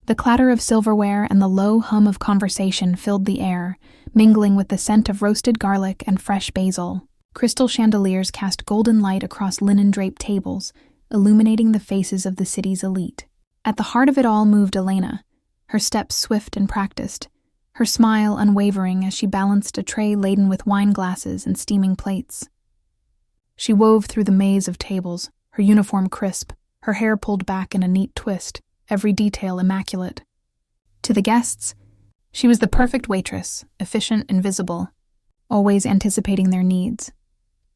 The clatter of silverware and the low hum of conversation filled the air, mingling with the scent of roasted garlic and fresh basil. Crystal chandeliers cast golden light across linen-draped tables, illuminating the faces of the city's elite. At the heart of it all moved Elena, her steps swift and practiced, her smile unwavering as she balanced a tray laden with wine glasses and steaming plates. She wove through the maze of tables, her uniform crisp, her hair pulled back in a neat twist, every detail immaculate. To the guests, she was the perfect waitress, efficient and visible, always anticipating their needs.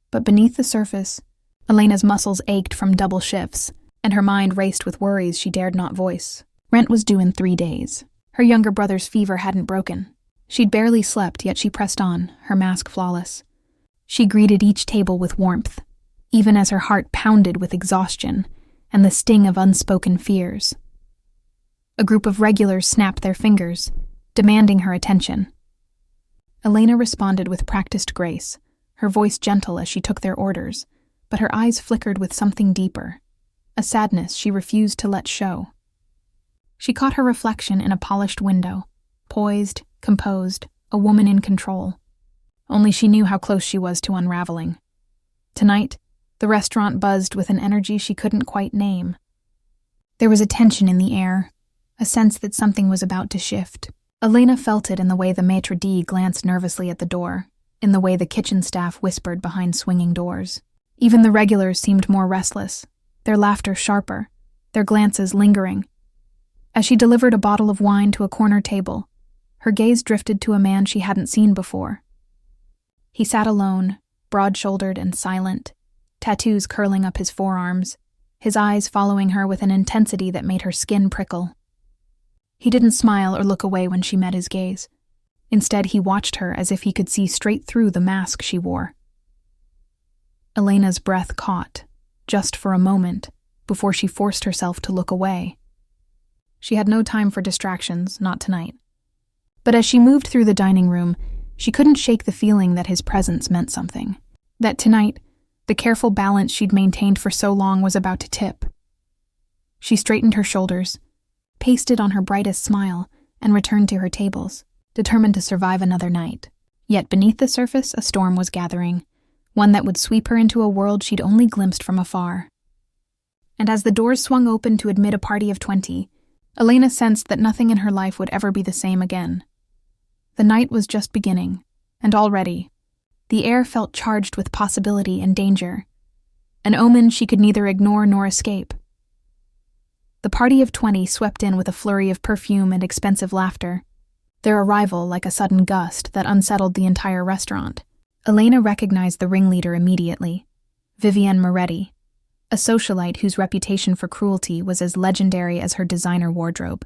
But beneath the surface, Elena's muscles ached from double shifts, and her mind raced with worries she dared not voice. Rent was due in 3 days. Her younger brother's fever hadn't broken. She'd barely slept, yet she pressed on, her mask flawless. She greeted each table with warmth, even as her heart pounded with exhaustion and the sting of unspoken fears. A group of regulars snapped their fingers, demanding her attention. Elena responded with practiced grace, her voice gentle as she took their orders, but her eyes flickered with something deeper, a sadness she refused to let show. She caught her reflection in a polished window, poised, composed, a woman in control. Only she knew how close she was to unraveling. Tonight, the restaurant buzzed with an energy she couldn't quite name. There was a tension in the air, a sense that something was about to shift. Elena felt it in the way the maitre d' glanced nervously at the door, in the way the kitchen staff whispered behind swinging doors. Even the regulars seemed more restless, their laughter sharper, their glances lingering. As she delivered a bottle of wine to a corner table, her gaze drifted to a man she hadn't seen before. He sat alone, broad-shouldered and silent, tattoos curling up his forearms, his eyes following her with an intensity that made her skin prickle. He didn't smile or look away when she met his gaze. Instead, he watched her as if he could see straight through the mask she wore. Elena's breath caught, just for a moment, before she forced herself to look away. She had no time for distractions, not tonight. But as she moved through the dining room, she couldn't shake the feeling that his presence meant something. That tonight, the careful balance she'd maintained for so long was about to tip. She straightened her shoulders, pasted on her brightest smile, and returned to her tables, determined to survive another night. Yet beneath the surface, a storm was gathering, one that would sweep her into a world she'd only glimpsed from afar. And as the doors swung open to admit a party of 20, Elena sensed that nothing in her life would ever be the same again. The night was just beginning, and already, the air felt charged with possibility and danger, an omen she could neither ignore nor escape. The party of 20 swept in with a flurry of perfume and expensive laughter, their arrival like a sudden gust that unsettled the entire restaurant. Elena recognized the ringleader immediately, Vivienne Moretti, a socialite whose reputation for cruelty was as legendary as her designer wardrobe.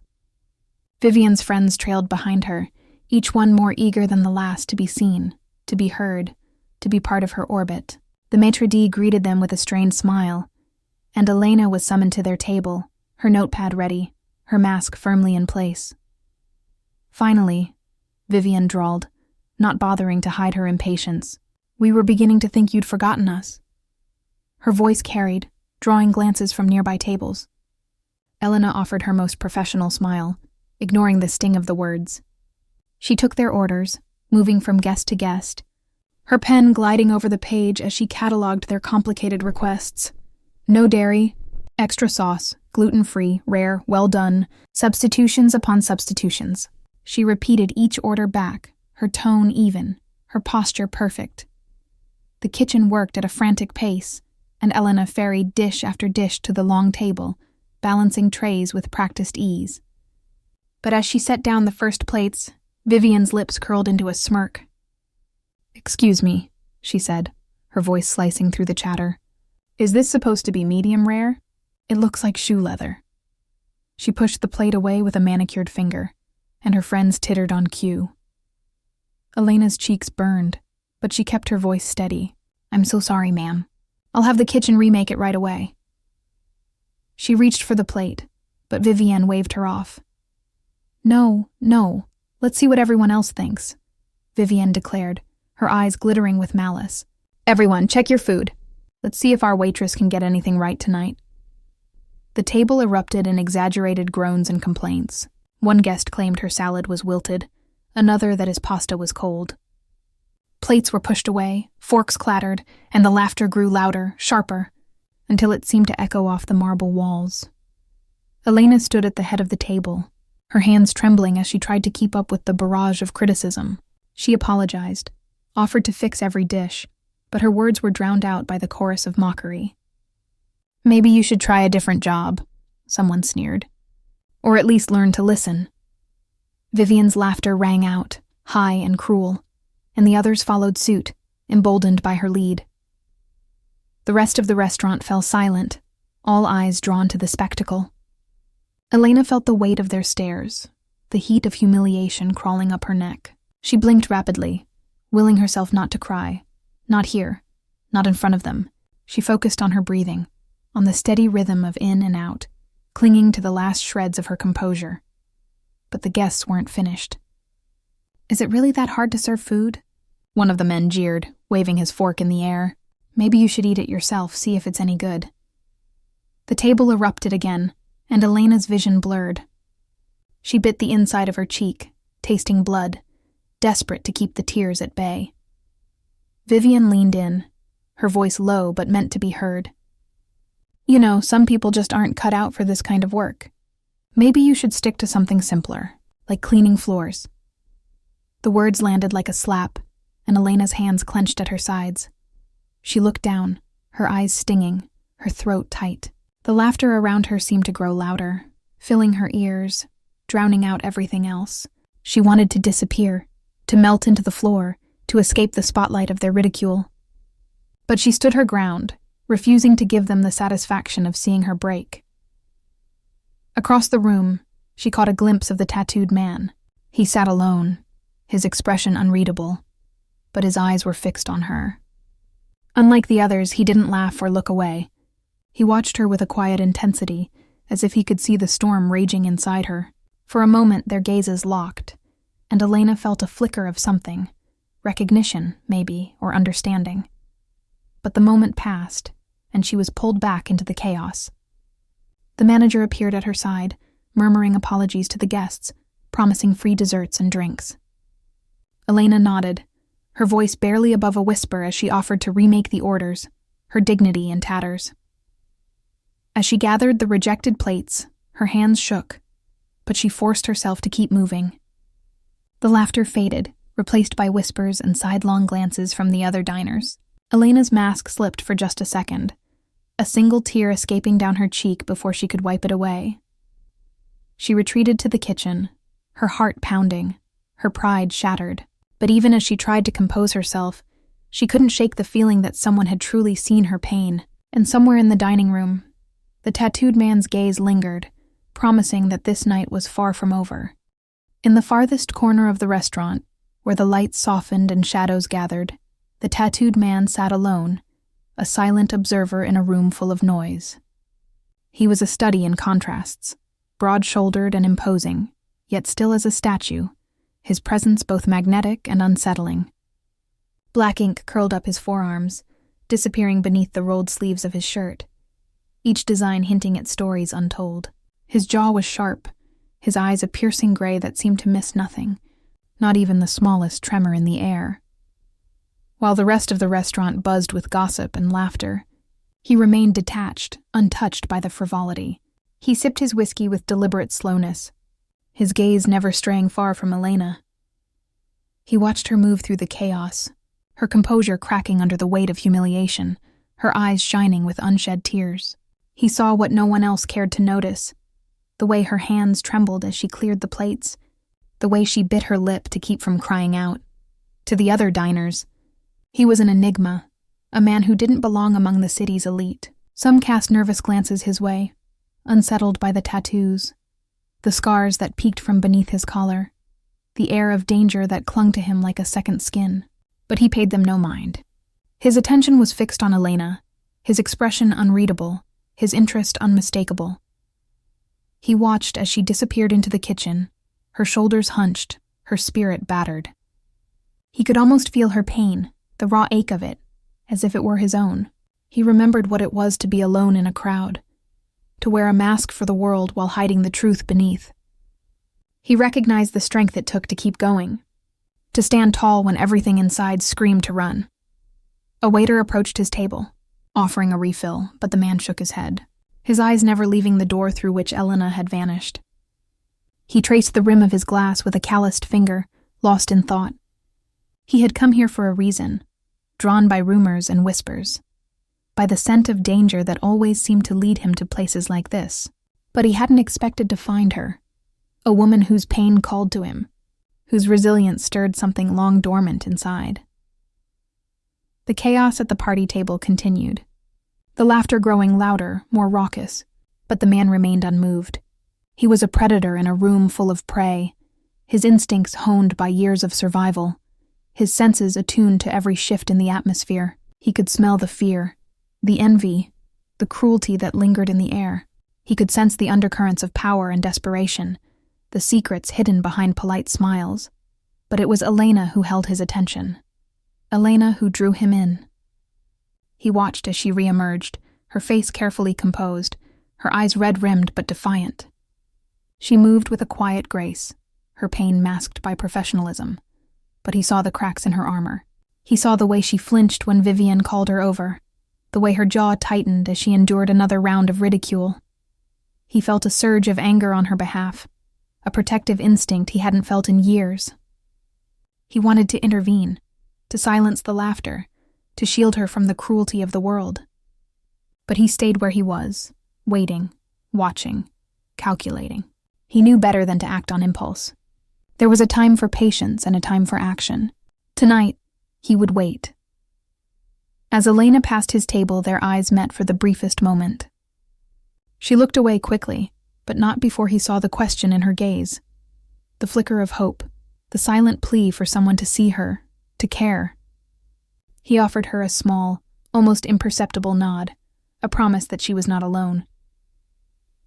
Vivienne's friends trailed behind her, each one more eager than the last to be seen, to be heard, to be part of her orbit. The maitre d' greeted them with a strained smile, and Elena was summoned to their table, her notepad ready, her mask firmly in place. Finally, Vivienne drawled, not bothering to hide her impatience. "We were beginning to think you'd forgotten us." Her voice carried, drawing glances from nearby tables. Elena offered her most professional smile, ignoring the sting of the words. She took their orders, moving from guest to guest, her pen gliding over the page as she catalogued their complicated requests. No dairy, extra sauce, gluten-free, rare, well done, substitutions upon substitutions. She repeated each order back, her tone even, her posture perfect. The kitchen worked at a frantic pace, and Elena ferried dish after dish to the long table, balancing trays with practiced ease. But as she set down the first plates, Vivienne's lips curled into a smirk. "Excuse me," she said, her voice slicing through the chatter. "Is this supposed to be medium rare? It looks like shoe leather." She pushed the plate away with a manicured finger, and her friends tittered on cue. Elena's cheeks burned, but she kept her voice steady. "I'm so sorry, ma'am. I'll have the kitchen remake it right away." She reached for the plate, but Vivienne waved her off. No, let's see what everyone else thinks," Vivienne declared, her eyes glittering with malice. "Everyone, check your food. Let's see if our waitress can get anything right tonight." The table erupted in exaggerated groans and complaints. One guest claimed her salad was wilted, another that his pasta was cold. Plates were pushed away, forks clattered, and the laughter grew louder, sharper, until it seemed to echo off the marble walls. Elena stood at the head of the table, her hands trembling as she tried to keep up with the barrage of criticism. She apologized, offered to fix every dish, but her words were drowned out by the chorus of mockery. "Maybe you should try a different job," someone sneered. "Or at least learn to listen." Vivian's laughter rang out, high and cruel, and the others followed suit, emboldened by her lead. The rest of the restaurant fell silent, all eyes drawn to the spectacle. Elena felt the weight of their stares, the heat of humiliation crawling up her neck. She blinked rapidly, willing herself not to cry. Not here, not in front of them. She focused on her breathing, on the steady rhythm of in and out, clinging to the last shreds of her composure. But the guests weren't finished. "Is it really that hard to serve food?" One of the men jeered, waving his fork in the air. "Maybe you should eat it yourself, see if it's any good." The table erupted again, and Elena's vision blurred. She bit the inside of her cheek, tasting blood, desperate to keep the tears at bay. Vivian leaned in, her voice low but meant to be heard. "You know, some people just aren't cut out for this kind of work. Maybe you should stick to something simpler, like cleaning floors." The words landed like a slap, and Elena's hands clenched at her sides. She looked down, her eyes stinging, her throat tight. The laughter around her seemed to grow louder, filling her ears, drowning out everything else. She wanted to disappear, to melt into the floor, to escape the spotlight of their ridicule. But she stood her ground, refusing to give them the satisfaction of seeing her break. Across the room, she caught a glimpse of the tattooed man. He sat alone, his expression unreadable, but his eyes were fixed on her. Unlike the others, he didn't laugh or look away. He watched her with a quiet intensity, as if he could see the storm raging inside her. For a moment, their gazes locked, and Elena felt a flicker of something, recognition, maybe, or understanding. But the moment passed, and she was pulled back into the chaos. The manager appeared at her side, murmuring apologies to the guests, promising free desserts and drinks. Elena nodded, her voice barely above a whisper as she offered to remake the orders, her dignity in tatters. As she gathered the rejected plates, her hands shook, but she forced herself to keep moving. The laughter faded, replaced by whispers and sidelong glances from the other diners. Elena's mask slipped for just a second, a single tear escaping down her cheek before she could wipe it away. She retreated to the kitchen, her heart pounding, her pride shattered. But even as she tried to compose herself, she couldn't shake the feeling that someone had truly seen her pain. And somewhere in the dining room, the tattooed man's gaze lingered, promising that this night was far from over. In the farthest corner of the restaurant, where the lights softened and shadows gathered, the tattooed man sat alone, a silent observer in a room full of noise. He was a study in contrasts, broad-shouldered and imposing, yet still as a statue, his presence both magnetic and unsettling. Black ink curled up his forearms, disappearing beneath the rolled sleeves of his shirt, each design hinting at stories untold. His jaw was sharp, his eyes a piercing gray that seemed to miss nothing, not even the smallest tremor in the air. While the rest of the restaurant buzzed with gossip and laughter, he remained detached, untouched by the frivolity. He sipped his whiskey with deliberate slowness, his gaze never straying far from Elena. He watched her move through the chaos, her composure cracking under the weight of humiliation, her eyes shining with unshed tears. He saw what no one else cared to notice, the way her hands trembled as she cleared the plates, the way she bit her lip to keep from crying out. To the other diners, he was an enigma, a man who didn't belong among the city's elite. Some cast nervous glances his way, unsettled by the tattoos, the scars that peeked from beneath his collar, the air of danger that clung to him like a second skin. But he paid them no mind. His attention was fixed on Elena, his expression unreadable, his interest unmistakable. He watched as she disappeared into the kitchen, her shoulders hunched, her spirit battered. He could almost feel her pain, the raw ache of it, as if it were his own. He remembered what it was to be alone in a crowd, to wear a mask for the world while hiding the truth beneath. He recognized the strength it took to keep going, to stand tall when everything inside screamed to run. A waiter approached his table, offering a refill, but the man shook his head, his eyes never leaving the door through which Elena had vanished. He traced the rim of his glass with a calloused finger, lost in thought. He had come here for a reason, drawn by rumors and whispers, by the scent of danger that always seemed to lead him to places like this. But he hadn't expected to find her, a woman whose pain called to him, whose resilience stirred something long dormant inside. The chaos at the party table continued, the laughter growing louder, more raucous, but the man remained unmoved. He was a predator in a room full of prey, his instincts honed by years of survival, his senses attuned to every shift in the atmosphere. He could smell the fear, the envy, the cruelty that lingered in the air. He could sense the undercurrents of power and desperation, the secrets hidden behind polite smiles. But it was Elena who held his attention. Elena who drew him in. He watched as she re-emerged, her face carefully composed, her eyes red-rimmed but defiant. She moved with a quiet grace, her pain masked by professionalism. But he saw the cracks in her armor. He saw the way she flinched when Vivian called her over, the way her jaw tightened as she endured another round of ridicule. He felt a surge of anger on her behalf, a protective instinct he hadn't felt in years. He wanted to intervene, to silence the laughter, to shield her from the cruelty of the world. But he stayed where he was, waiting, watching, calculating. He knew better than to act on impulse. There was a time for patience and a time for action. Tonight, he would wait. As Elena passed his table, their eyes met for the briefest moment. She looked away quickly, but not before he saw the question in her gaze. The flicker of hope, the silent plea for someone to see her, to care. He offered her a small, almost imperceptible nod, a promise that she was not alone.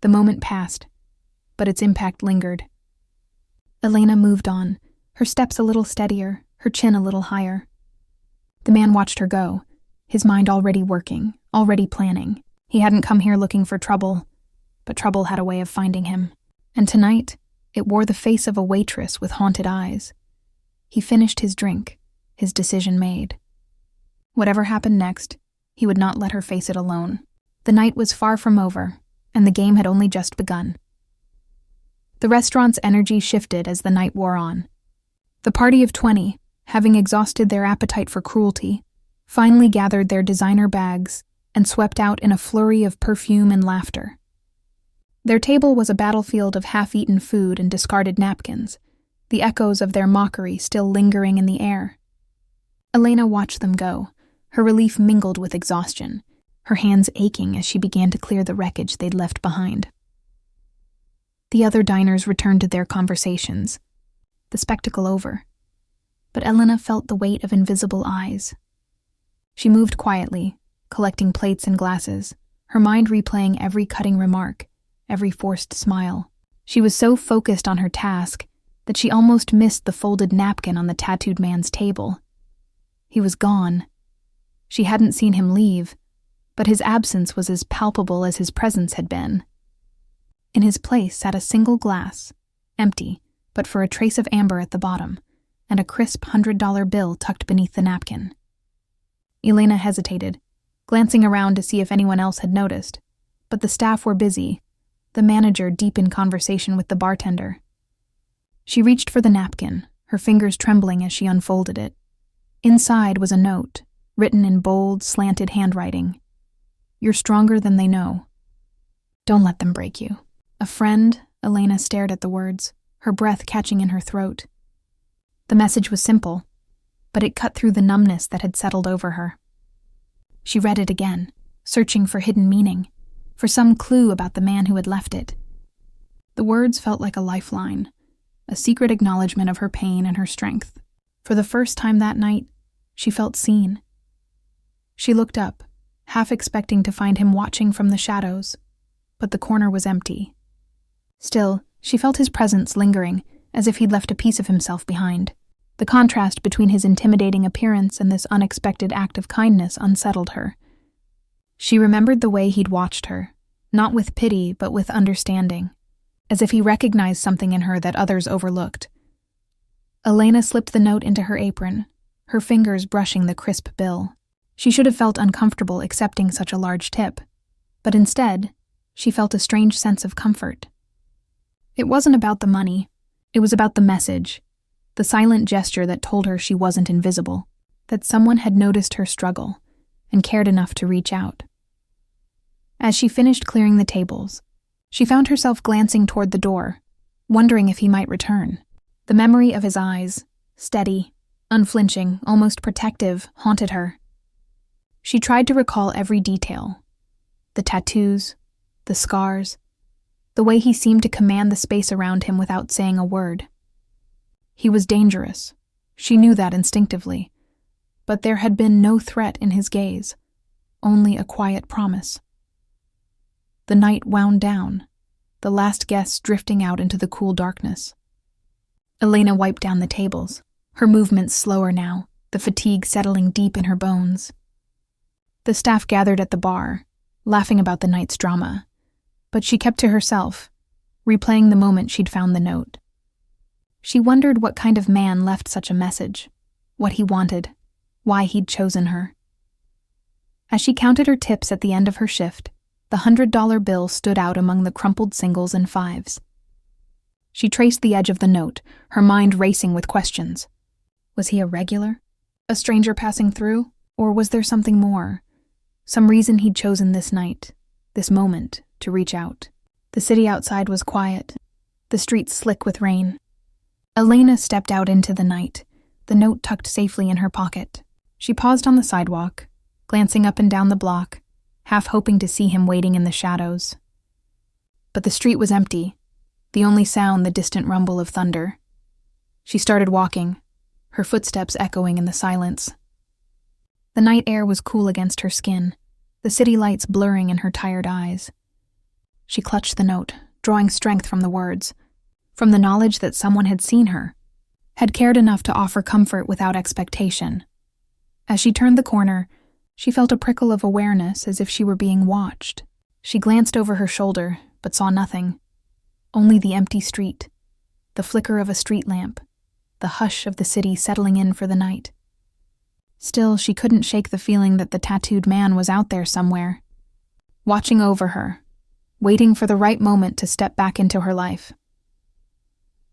The moment passed, but its impact lingered. Elena moved on, her steps a little steadier, her chin a little higher. The man watched her go, his mind already working, already planning. He hadn't come here looking for trouble, but trouble had a way of finding him. And tonight, it wore the face of a waitress with haunted eyes. He finished his drink, his decision made. Whatever happened next, he would not let her face it alone. The night was far from over, and the game had only just begun. The restaurant's energy shifted as the night wore on. The party of 20, having exhausted their appetite for cruelty, finally gathered their designer bags and swept out in a flurry of perfume and laughter. Their table was a battlefield of half-eaten food and discarded napkins, the echoes of their mockery still lingering in the air. Elena watched them go, her relief mingled with exhaustion, her hands aching as she began to clear the wreckage they'd left behind. The other diners returned to their conversations, the spectacle over. But Elena felt the weight of invisible eyes. She moved quietly, collecting plates and glasses, her mind replaying every cutting remark, every forced smile. She was so focused on her task that she almost missed the folded napkin on the tattooed man's table. He was gone. She hadn't seen him leave, but his absence was as palpable as his presence had been. In his place sat a single glass, empty, but for a trace of amber at the bottom, and a crisp $100 bill tucked beneath the napkin. Elena hesitated, glancing around to see if anyone else had noticed, but the staff were busy, the manager deep in conversation with the bartender. She reached for the napkin, her fingers trembling as she unfolded it. Inside was a note, written in bold, slanted handwriting. "You're stronger than they know. Don't let them break you." A friend, Elena stared at the words, her breath catching in her throat. The message was simple, but it cut through the numbness that had settled over her. She read it again, searching for hidden meaning, for some clue about the man who had left it. The words felt like a lifeline, a secret acknowledgement of her pain and her strength. For the first time that night, she felt seen. She looked up, half expecting to find him watching from the shadows, but the corner was empty. Still, she felt his presence lingering, as if he'd left a piece of himself behind. The contrast between his intimidating appearance and this unexpected act of kindness unsettled her. She remembered the way he'd watched her, not with pity but with understanding. as if he recognized something in her that others overlooked. Elena slipped the note into her apron, her fingers brushing the crisp bill. She should have felt uncomfortable accepting such a large tip, but instead, she felt a strange sense of comfort. It wasn't about the money, it was about the message, the silent gesture that told her she wasn't invisible, that someone had noticed her struggle and cared enough to reach out. As she finished clearing the tables, she found herself glancing toward the door, wondering if he might return. The memory of his eyes, steady, unflinching, almost protective, haunted her. She tried to recall every detail. The tattoos, the scars, the way he seemed to command the space around him without saying a word. He was dangerous. She knew that instinctively. But there had been no threat in his gaze, only a quiet promise. The night wound down, the last guests drifting out into the cool darkness. Elena wiped down the tables, her movements slower now, the fatigue settling deep in her bones. The staff gathered at the bar, laughing about the night's drama, but she kept to herself, replaying the moment she'd found the note. She wondered what kind of man left such a message, what he wanted, why he'd chosen her. As she counted her tips at the end of her shift, the $100 bill stood out among the crumpled singles and fives. She traced the edge of the note, her mind racing with questions. Was he a regular? A stranger passing through? Or was there something more? Some reason he'd chosen this night, this moment, to reach out. The city outside was quiet, the streets slick with rain. Elena stepped out into the night, the note tucked safely in her pocket. She paused on the sidewalk, glancing up and down the block, half hoping to see him waiting in the shadows. But the street was empty, the only sound the distant rumble of thunder. She started walking, her footsteps echoing in the silence. The night air was cool against her skin, the city lights blurring in her tired eyes. She clutched the note, drawing strength from the words, from the knowledge that someone had seen her, had cared enough to offer comfort without expectation. As she turned the corner, she felt a prickle of awareness as if she were being watched. She glanced over her shoulder, but saw nothing. Only the empty street, the flicker of a street lamp, the hush of the city settling in for the night. Still, she couldn't shake the feeling that the tattooed man was out there somewhere, watching over her, waiting for the right moment to step back into her life.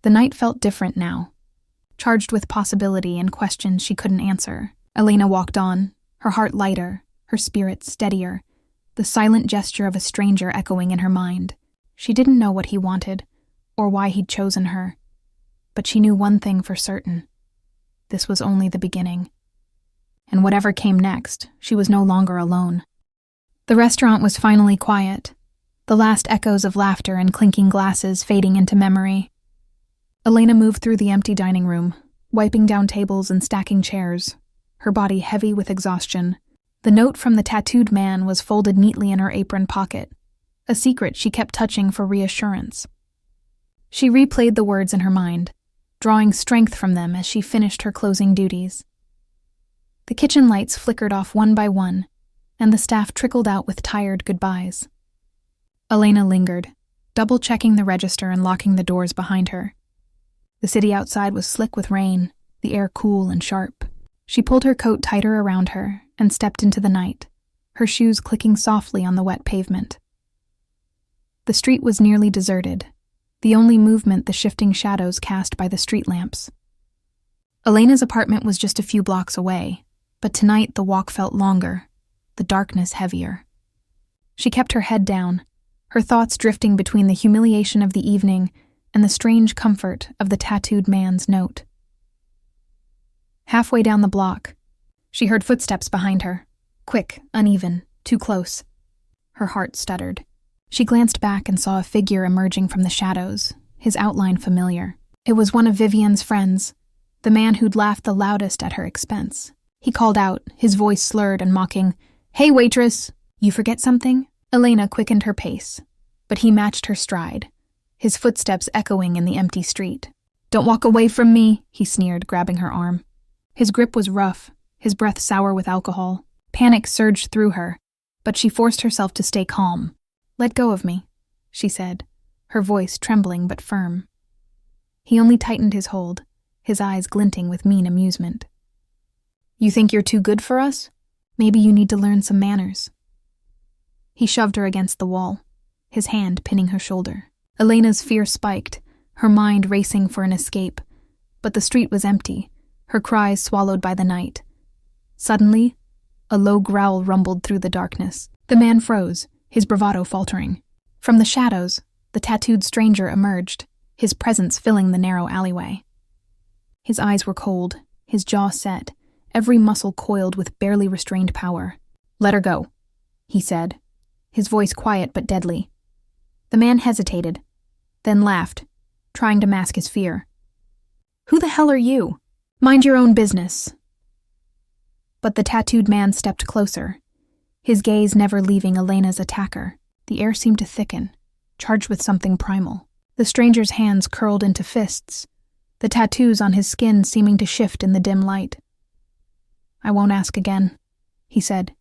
The night felt different now, charged with possibility and questions she couldn't answer. Elena walked on, her heart lighter, her spirit steadier, the silent gesture of a stranger echoing in her mind. She didn't know what he wanted, or why he'd chosen her, but she knew one thing for certain. This was only the beginning. And whatever came next, she was no longer alone. The restaurant was finally quiet, the last echoes of laughter and clinking glasses fading into memory. Elena moved through the empty dining room, wiping down tables and stacking chairs, her body heavy with exhaustion. The note from the tattooed man was folded neatly in her apron pocket, a secret she kept touching for reassurance. She replayed the words in her mind, drawing strength from them as she finished her closing duties. The kitchen lights flickered off one by one, and the staff trickled out with tired goodbyes. Elena lingered, double-checking the register and locking the doors behind her. The city outside was slick with rain, the air cool and sharp. She pulled her coat tighter around her and stepped into the night, her shoes clicking softly on the wet pavement. The street was nearly deserted, the only movement the shifting shadows cast by the street lamps. Elena's apartment was just a few blocks away, but tonight the walk felt longer, the darkness heavier. She kept her head down, her thoughts drifting between the humiliation of the evening and the strange comfort of the tattooed man's note. Halfway down the block, she heard footsteps behind her, quick, uneven, too close. Her heart stuttered. She glanced back and saw a figure emerging from the shadows, his outline familiar. It was one of Vivian's friends, the man who'd laughed the loudest at her expense. He called out, his voice slurred and mocking, "Hey, waitress! You forget something?" Elena quickened her pace, but he matched her stride, his footsteps echoing in the empty street. "Don't walk away from me," he sneered, grabbing her arm. His grip was rough, his breath sour with alcohol. Panic surged through her, but she forced herself to stay calm. "Let go of me," she said, her voice trembling but firm. He only tightened his hold, his eyes glinting with mean amusement. "You think you're too good for us? Maybe you need to learn some manners." He shoved her against the wall, his hand pinning her shoulder. Elena's fear spiked, her mind racing for an escape, but the street was empty, her cries swallowed by the night. Suddenly, a low growl rumbled through the darkness. The man froze, his bravado faltering. From the shadows, the tattooed stranger emerged, his presence filling the narrow alleyway. His eyes were cold, his jaw set, every muscle coiled with barely restrained power. "Let her go," he said, his voice quiet but deadly. The man hesitated, then laughed, trying to mask his fear. "Who the hell are you? Mind your own business." But the tattooed man stepped closer, his gaze never leaving Elena's attacker. The air seemed to thicken, charged with something primal. The stranger's hands curled into fists, the tattoos on his skin seeming to shift in the dim light. "I won't ask again," he said,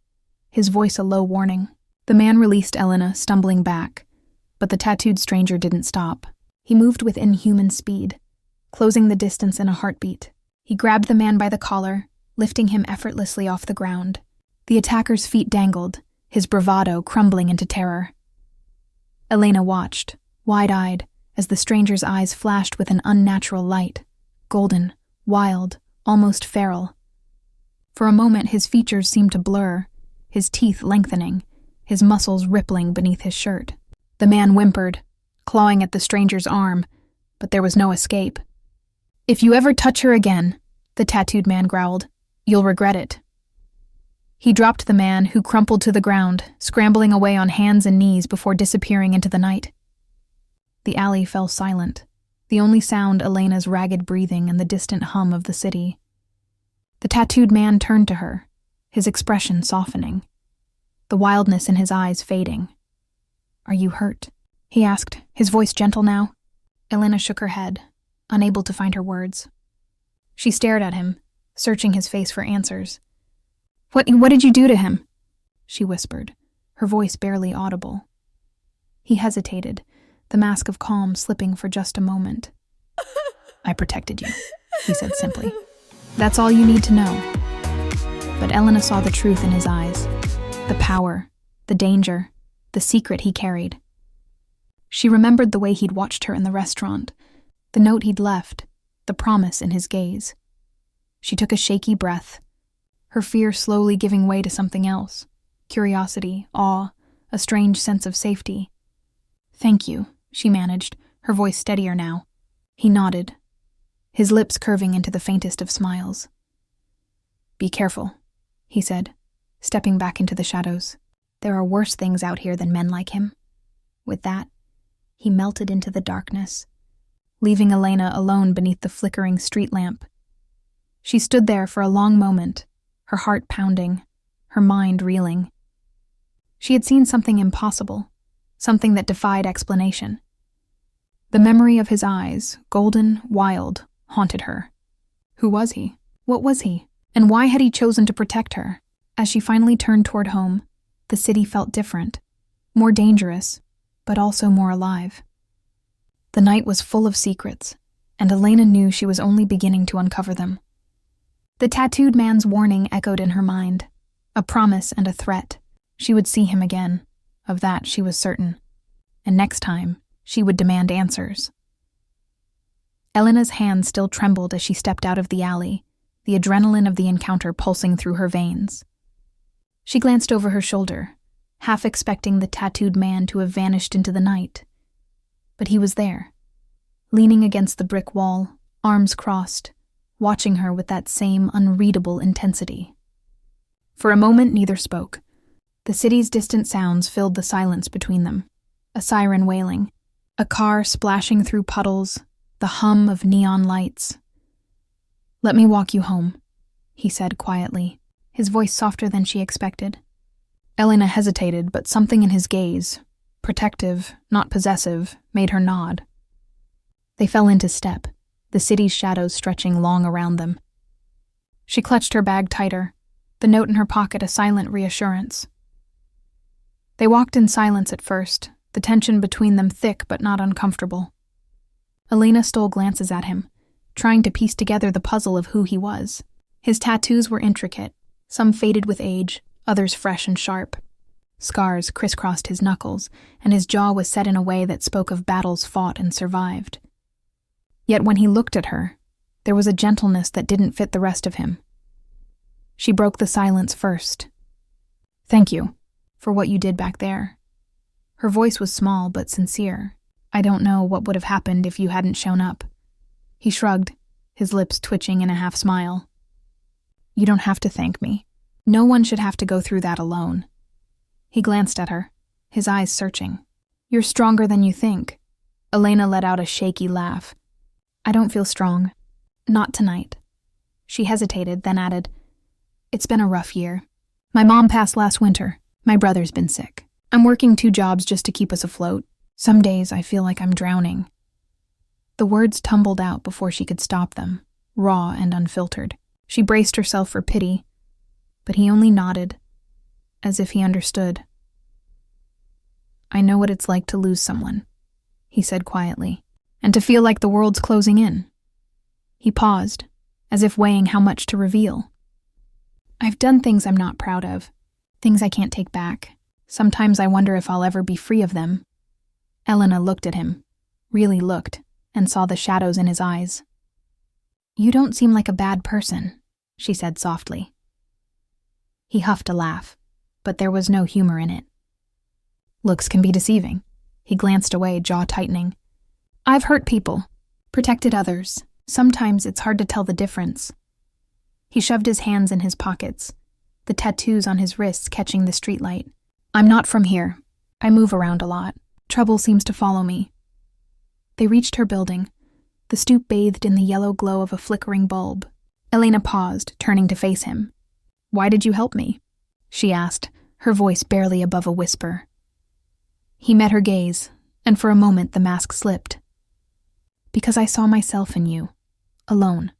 his voice a low warning. The man released Elena, stumbling back, but the tattooed stranger didn't stop. He moved with inhuman speed, closing the distance in a heartbeat. He grabbed the man by the collar, lifting him effortlessly off the ground. The attacker's feet dangled, his bravado crumbling into terror. Elena watched, wide-eyed, as the stranger's eyes flashed with an unnatural light, golden, wild, almost feral. For a moment his features seemed to blur, his teeth lengthening, his muscles rippling beneath his shirt. The man whimpered, clawing at the stranger's arm, but there was no escape. "If you ever touch her again," the tattooed man growled, "you'll regret it." He dropped the man, who crumpled to the ground, scrambling away on hands and knees before disappearing into the night. The alley fell silent, the only sound Elena's ragged breathing and the distant hum of the city. The tattooed man turned to her, his expression softening, the wildness in his eyes fading. "Are you hurt?" he asked, his voice gentle now. Elena shook her head, unable to find her words. She stared at him, searching his face for answers. What did you do to him?" she whispered, her voice barely audible. He hesitated, the mask of calm slipping for just a moment. "I protected you," he said simply. "That's all you need to know." But Elena saw the truth in his eyes, the power, the danger, the secret he carried. She remembered the way he'd watched her in the restaurant, the note he'd left, the promise in his gaze. She took a shaky breath, her fear slowly giving way to something else, curiosity, awe, a strange sense of safety. "Thank you," she managed, her voice steadier now. He nodded, his lips curving into the faintest of smiles. "Be careful," he said, stepping back into the shadows. "There are worse things out here than men like him." With that, he melted into the darkness, leaving Elena alone beneath the flickering street lamp. She stood there for a long moment, her heart pounding, her mind reeling. She had seen something impossible, something that defied explanation. The memory of his eyes, golden, wild, haunted her. Who was he? What was he? And why had he chosen to protect her? As she finally turned toward home, the city felt different, more dangerous, but also more alive. The night was full of secrets, and Elena knew she was only beginning to uncover them. The tattooed man's warning echoed in her mind, a promise and a threat. She would see him again, of that she was certain, and next time she would demand answers. Elena's hand still trembled as she stepped out of the alley, the adrenaline of the encounter pulsing through her veins. She glanced over her shoulder, half expecting the tattooed man to have vanished into the night. But he was there, leaning against the brick wall, arms crossed, watching her with that same unreadable intensity. For a moment neither spoke. The city's distant sounds filled the silence between them. A siren wailing, a car splashing through puddles, the hum of neon lights. "Let me walk you home," he said quietly, his voice softer than she expected. Elena hesitated, but something in his gaze, protective, not possessive, made her nod. They fell into step, the city's shadows stretching long around them. She clutched her bag tighter, the note in her pocket a silent reassurance. They walked in silence at first, the tension between them thick but not uncomfortable. Elena stole glances at him, trying to piece together the puzzle of who he was. His tattoos were intricate, some faded with age, others fresh and sharp. Scars crisscrossed his knuckles, and his jaw was set in a way that spoke of battles fought and survived. Yet when he looked at her, there was a gentleness that didn't fit the rest of him. She broke the silence first. "Thank you for what you did back there." Her voice was small but sincere. "I don't know what would have happened if you hadn't shown up." He shrugged, his lips twitching in a half-smile. "You don't have to thank me. No one should have to go through that alone." He glanced at her, his eyes searching. "You're stronger than you think." Elena let out a shaky laugh. "I don't feel strong. Not tonight." She hesitated, then added, "It's been a rough year. My mom passed last winter. My brother's been sick. I'm working 2 jobs just to keep us afloat. Some days I feel like I'm drowning." The words tumbled out before she could stop them, raw and unfiltered. She braced herself for pity, but he only nodded, as if he understood. "I know what it's like to lose someone," he said quietly, "and to feel like the world's closing in." He paused, as if weighing how much to reveal. "I've done things I'm not proud of, things I can't take back. Sometimes I wonder if I'll ever be free of them." Elena looked at him, really looked, and saw the shadows in his eyes. "You don't seem like a bad person," she said softly. He huffed a laugh, but there was no humor in it. "Looks can be deceiving." He glanced away, jaw tightening. "I've hurt people, protected others. Sometimes it's hard to tell the difference." He shoved his hands in his pockets, the tattoos on his wrists catching the streetlight. "I'm not from here. I move around a lot. Trouble seems to follow me." They reached her building, the stoop bathed in the yellow glow of a flickering bulb. Elena paused, turning to face him. "Why did you help me?" she asked, her voice barely above a whisper. He met her gaze, and for a moment the mask slipped. "Because I saw myself in you, alone,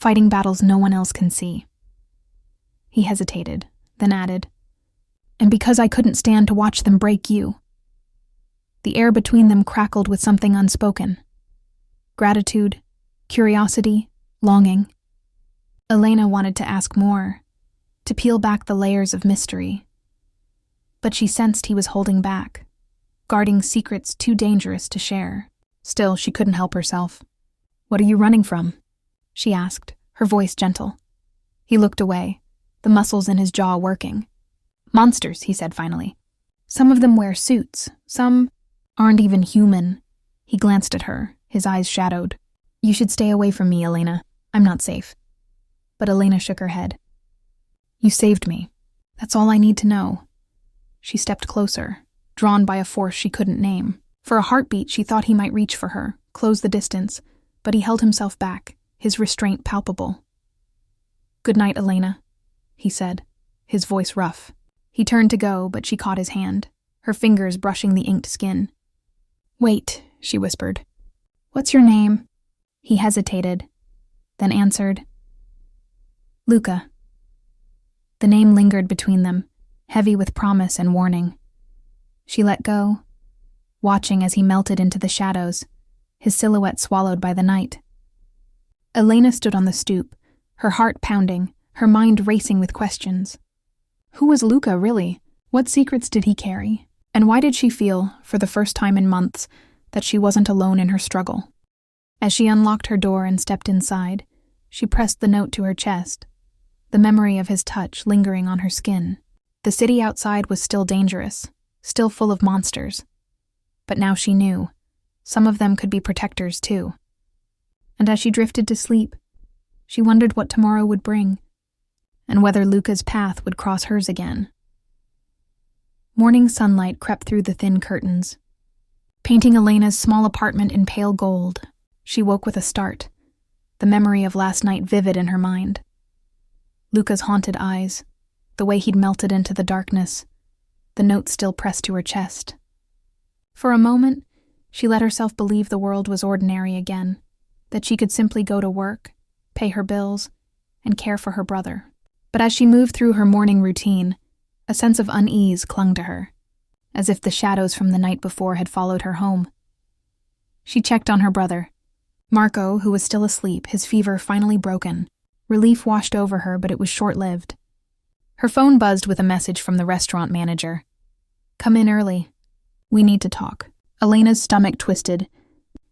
fighting battles no one else can see." He hesitated, then added, "And because I couldn't stand to watch them break you." The air between them crackled with something unspoken. Gratitude, curiosity, longing. Elena wanted to ask more, to peel back the layers of mystery. But she sensed he was holding back, guarding secrets too dangerous to share. Still, she couldn't help herself. "What are you running from?" she asked, her voice gentle. He looked away, the muscles in his jaw working. "Monsters," he said finally. "Some of them wear suits, some aren't even human." He glanced at her, his eyes shadowed. "You should stay away from me, Elena. I'm not safe." But Elena shook her head. "You saved me. That's all I need to know." She stepped closer, drawn by a force she couldn't name. For a heartbeat, she thought he might reach for her, close the distance, but he held himself back, his restraint palpable. "Good night, Elena," he said, his voice rough. He turned to go, but she caught his hand, her fingers brushing the inked skin. "Wait," she whispered. "What's your name?" He hesitated, then answered, "Luca." The name lingered between them, heavy with promise and warning. She let go, watching as he melted into the shadows, his silhouette swallowed by the night. Elena stood on the stoop, her heart pounding, her mind racing with questions. Who was Luca, really? What secrets did he carry? And why did she feel, for the first time in months, that she wasn't alone in her struggle? As she unlocked her door and stepped inside, she pressed the note to her chest, the memory of his touch lingering on her skin. The city outside was still dangerous, still full of monsters. But now she knew, some of them could be protectors too. And as she drifted to sleep, she wondered what tomorrow would bring, and whether Luca's path would cross hers again. Morning sunlight crept through the thin curtains, painting Elena's small apartment in pale gold. She woke with a start, the memory of last night vivid in her mind. Luca's haunted eyes, the way he'd melted into the darkness, the note still pressed to her chest. For a moment, she let herself believe the world was ordinary again, that she could simply go to work, pay her bills, and care for her brother. But as she moved through her morning routine, a sense of unease clung to her. as if the shadows from the night before had followed her home. She checked on her brother. Marco, who was still asleep, his fever finally broken. Relief washed over her, but it was short-lived. Her phone buzzed with a message from the restaurant manager. "Come in early. We need to talk." Elena's stomach twisted.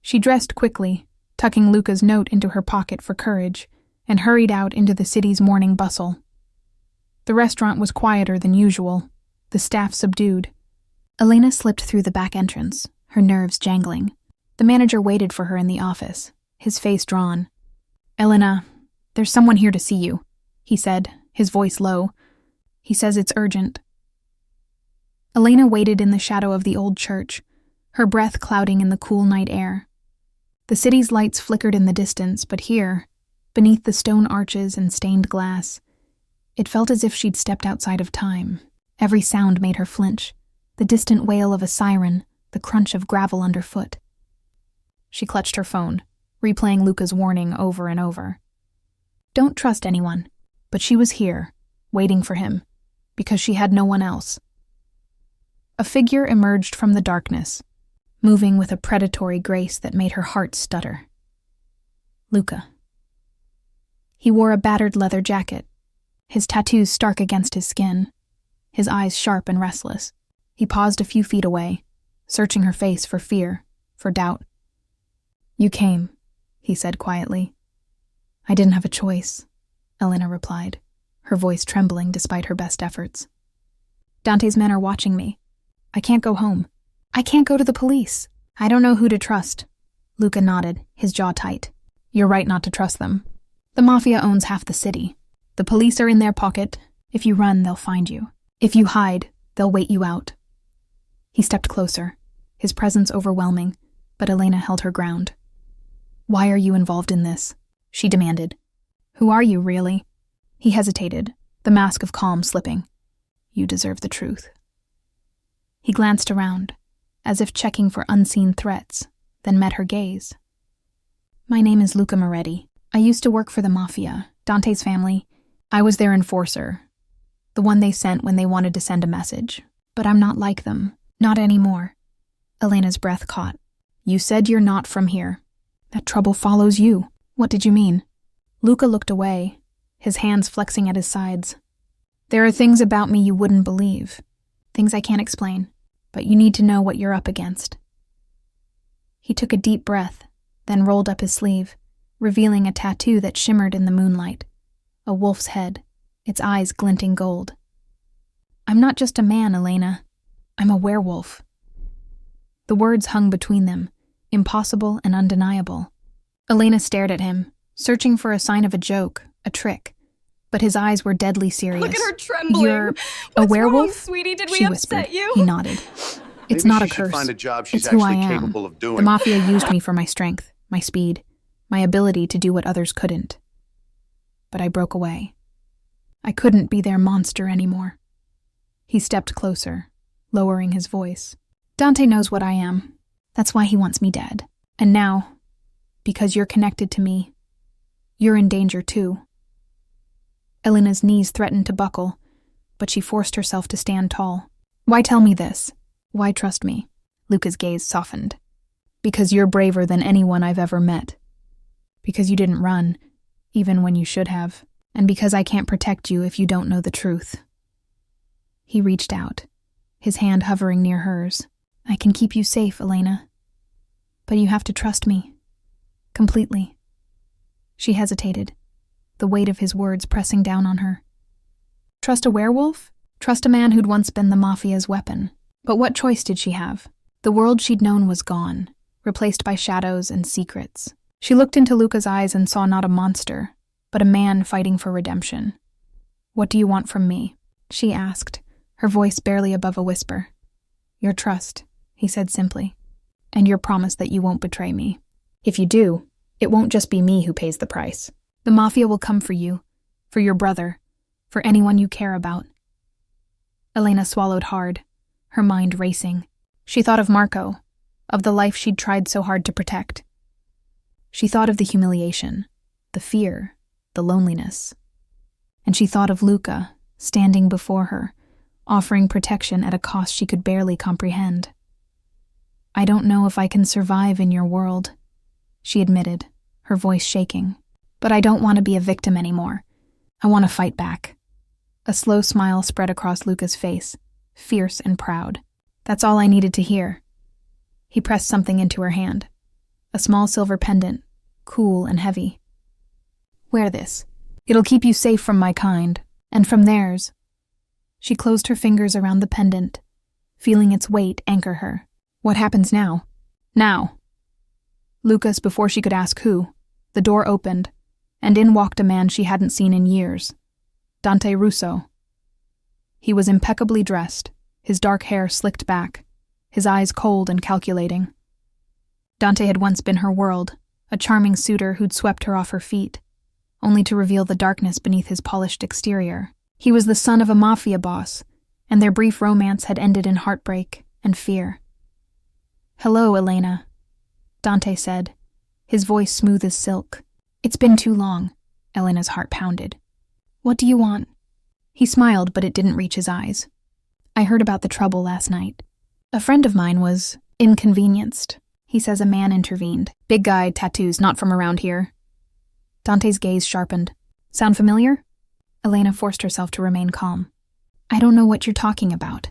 She dressed quickly, tucking Luca's note into her pocket for courage, and hurried out into the city's morning bustle. The restaurant was quieter than usual, the staff subdued. Elena slipped through the back entrance, her nerves jangling. The manager waited for her in the office, his face drawn. "Elena, there's someone here to see you," he said, his voice low. "He says it's urgent." Elena waited in the shadow of the old church, her breath clouding in the cool night air. The city's lights flickered in the distance, but here, beneath the stone arches and stained glass, it felt as if she'd stepped outside of time. Every sound made her flinch, the distant wail of a siren, the crunch of gravel underfoot. She clutched her phone, replaying Luca's warning over and over. Don't trust anyone, but she was here, waiting for him, because she had no one else. A figure emerged from the darkness, moving with a predatory grace that made her heart stutter. Luca. He wore a battered leather jacket, his tattoos stark against his skin, his eyes sharp and restless. He paused a few feet away, searching her face for fear, for doubt. "You came," he said quietly. "I didn't have a choice," Elena replied, her voice trembling despite her best efforts. "Dante's men are watching me. I can't go home. I can't go to the police. I don't know who to trust." Luca nodded, his jaw tight. "You're right not to trust them. The Mafia owns half the city. The police are in their pocket. If you run, they'll find you. If you hide, they'll wait you out." He stepped closer, his presence overwhelming, but Elena held her ground. "Why are you involved in this?" she demanded. "Who are you, really?" He hesitated, the mask of calm slipping. "You deserve the truth." He glanced around, as if checking for unseen threats, then met her gaze. "My name is Luca Moretti. I used to work for the Mafia, Dante's family. I was their enforcer, the one they sent when they wanted to send a message. But I'm not like them, not anymore." Elena's breath caught. "You said you're not from here. That trouble follows you. What did you mean?" Luca looked away, his hands flexing at his sides. "There are things about me you wouldn't believe. Things I can't explain, but you need to know what you're up against." He took a deep breath, then rolled up his sleeve, revealing a tattoo that shimmered in the moonlight. A wolf's head, its eyes glinting gold. "I'm not just a man, Elena. I'm a werewolf." The words hung between them, impossible and undeniable. Elena stared at him, searching for a sign of a joke, a trick, but his eyes were deadly serious. Look at her trembling. "You're a werewolf?" Wrong, sweetie? Did she we whispered. upset you? He nodded. "It's not a curse. Find a job she's It's who I actually am. capable of doing." The Mafia used me for my strength, my speed, my ability to do what others couldn't. But I broke away. I couldn't be their monster anymore. He stepped closer, lowering his voice. "Dante knows what I am. That's why he wants me dead. And now, because you're connected to me, you're in danger too." Elena's knees threatened to buckle, but she forced herself to stand tall. "Why tell me this? Why trust me?" Luca's gaze softened. "Because you're braver than anyone I've ever met. Because you didn't run, even when you should have. And because I can't protect you if you don't know the truth." He reached out, his hand hovering near hers. "I can keep you safe, Elena. But you have to trust me. Completely." She hesitated, the weight of his words pressing down on her. Trust a werewolf? Trust a man who'd once been the Mafia's weapon. But what choice did she have? The world she'd known was gone, replaced by shadows and secrets. She looked into Luca's eyes and saw not a monster, but a man fighting for redemption. "What do you want from me?" she asked, her voice barely above a whisper. "Your trust," he said simply, "and your promise that you won't betray me. If you do, it won't just be me who pays the price. The Mafia will come for you, for your brother, for anyone you care about." Elena swallowed hard, her mind racing. She thought of Marco, of the life she'd tried so hard to protect. She thought of the humiliation, the fear, the loneliness. And she thought of Luca, standing before her, offering protection at a cost she could barely comprehend. "I don't know if I can survive in your world," she admitted, her voice shaking. "But I don't want to be a victim anymore. I want to fight back." A slow smile spread across Luca's face, fierce and proud. "That's all I needed to hear." He pressed something into her hand. A small silver pendant, cool and heavy. "Wear this. It'll keep you safe from my kind, and from theirs." She closed her fingers around the pendant, feeling its weight anchor her. "What happens now?" "Now." Lucas, before she could ask who, the door opened, and in walked a man she hadn't seen in years. Dante Russo. He was impeccably dressed, his dark hair slicked back, his eyes cold and calculating. Dante had once been her world, a charming suitor who'd swept her off her feet, only to reveal the darkness beneath his polished exterior. He was the son of a Mafia boss, and their brief romance had ended in heartbreak and fear. "Hello, Elena," Dante said, his voice smooth as silk. "It's been too long." Elena's heart pounded. "What do you want?" He smiled, but it didn't reach his eyes. "I heard about the trouble last night. A friend of mine was inconvenienced." He says a man intervened. "Big guy, tattoos, not from around here." Dante's gaze sharpened. "Sound familiar?" Elena forced herself to remain calm. "I don't know what you're talking about.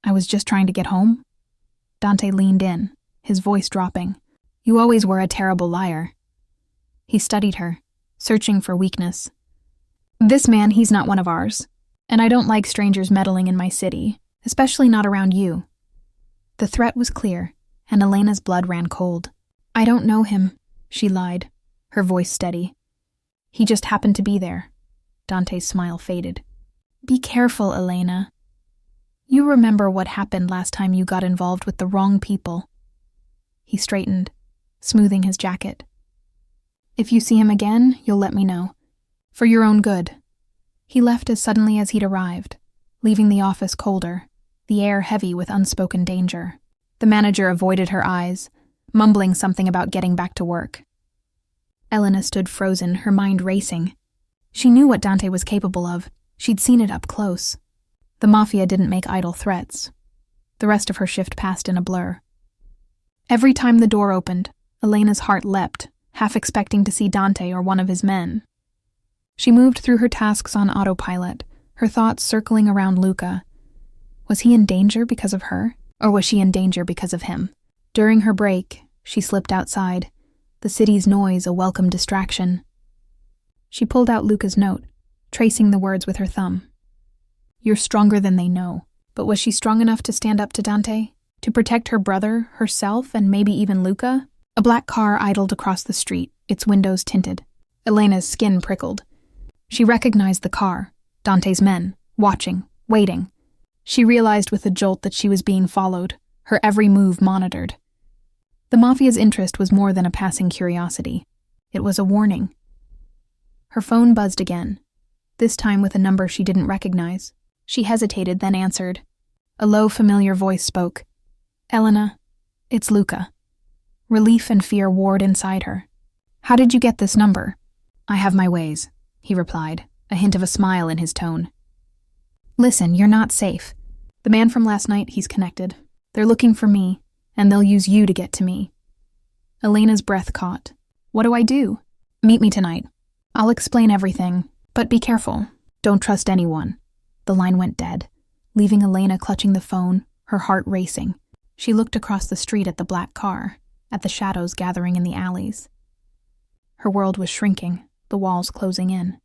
I was just trying to get home." Dante leaned in, his voice dropping. "You always were a terrible liar." He studied her, searching for weakness. "This man, he's not one of ours. And I don't like strangers meddling in my city, especially not around you." The threat was clear, and Elena's blood ran cold. "I don't know him," she lied, her voice steady. "He just happened to be there." Dante's smile faded. "Be careful, Elena. You remember what happened last time you got involved with the wrong people." He straightened, smoothing his jacket. "If you see him again, you'll let me know. For your own good." He left as suddenly as he'd arrived, leaving the office colder, the air heavy with unspoken danger. The manager avoided her eyes, mumbling something about getting back to work. Elena stood frozen, her mind racing. She knew what Dante was capable of. She'd seen it up close. The Mafia didn't make idle threats. The rest of her shift passed in a blur. Every time the door opened, Elena's heart leapt, half expecting to see Dante or one of his men. She moved through her tasks on autopilot, her thoughts circling around Luca. Was he in danger because of her, or was she in danger because of him? During her break, she slipped outside, the city's noise a welcome distraction. She pulled out Luca's note, tracing the words with her thumb. "You're stronger than they know." But was she strong enough to stand up to Dante? To protect her brother, herself, and maybe even Luca? A black car idled across the street, its windows tinted. Elena's skin prickled. She recognized the car, Dante's men, watching, waiting. She realized with a jolt that she was being followed, her every move monitored. The Mafia's interest was more than a passing curiosity. It was a warning. Her phone buzzed again, this time with a number she didn't recognize. She hesitated, then answered. A low, familiar voice spoke. "Elena, it's Luca." Relief and fear warred inside her. "How did you get this number?" "I have my ways," he replied, a hint of a smile in his tone. "Listen, you're not safe. The man from last night, he's connected. They're looking for me, and they'll use you to get to me." Elena's breath caught. "What do I do?" "Meet me tonight. I'll explain everything, but be careful. Don't trust anyone." The line went dead, leaving Elena clutching the phone, her heart racing. She looked across the street at the black car, at the shadows gathering in the alleys. Her world was shrinking, the walls closing in.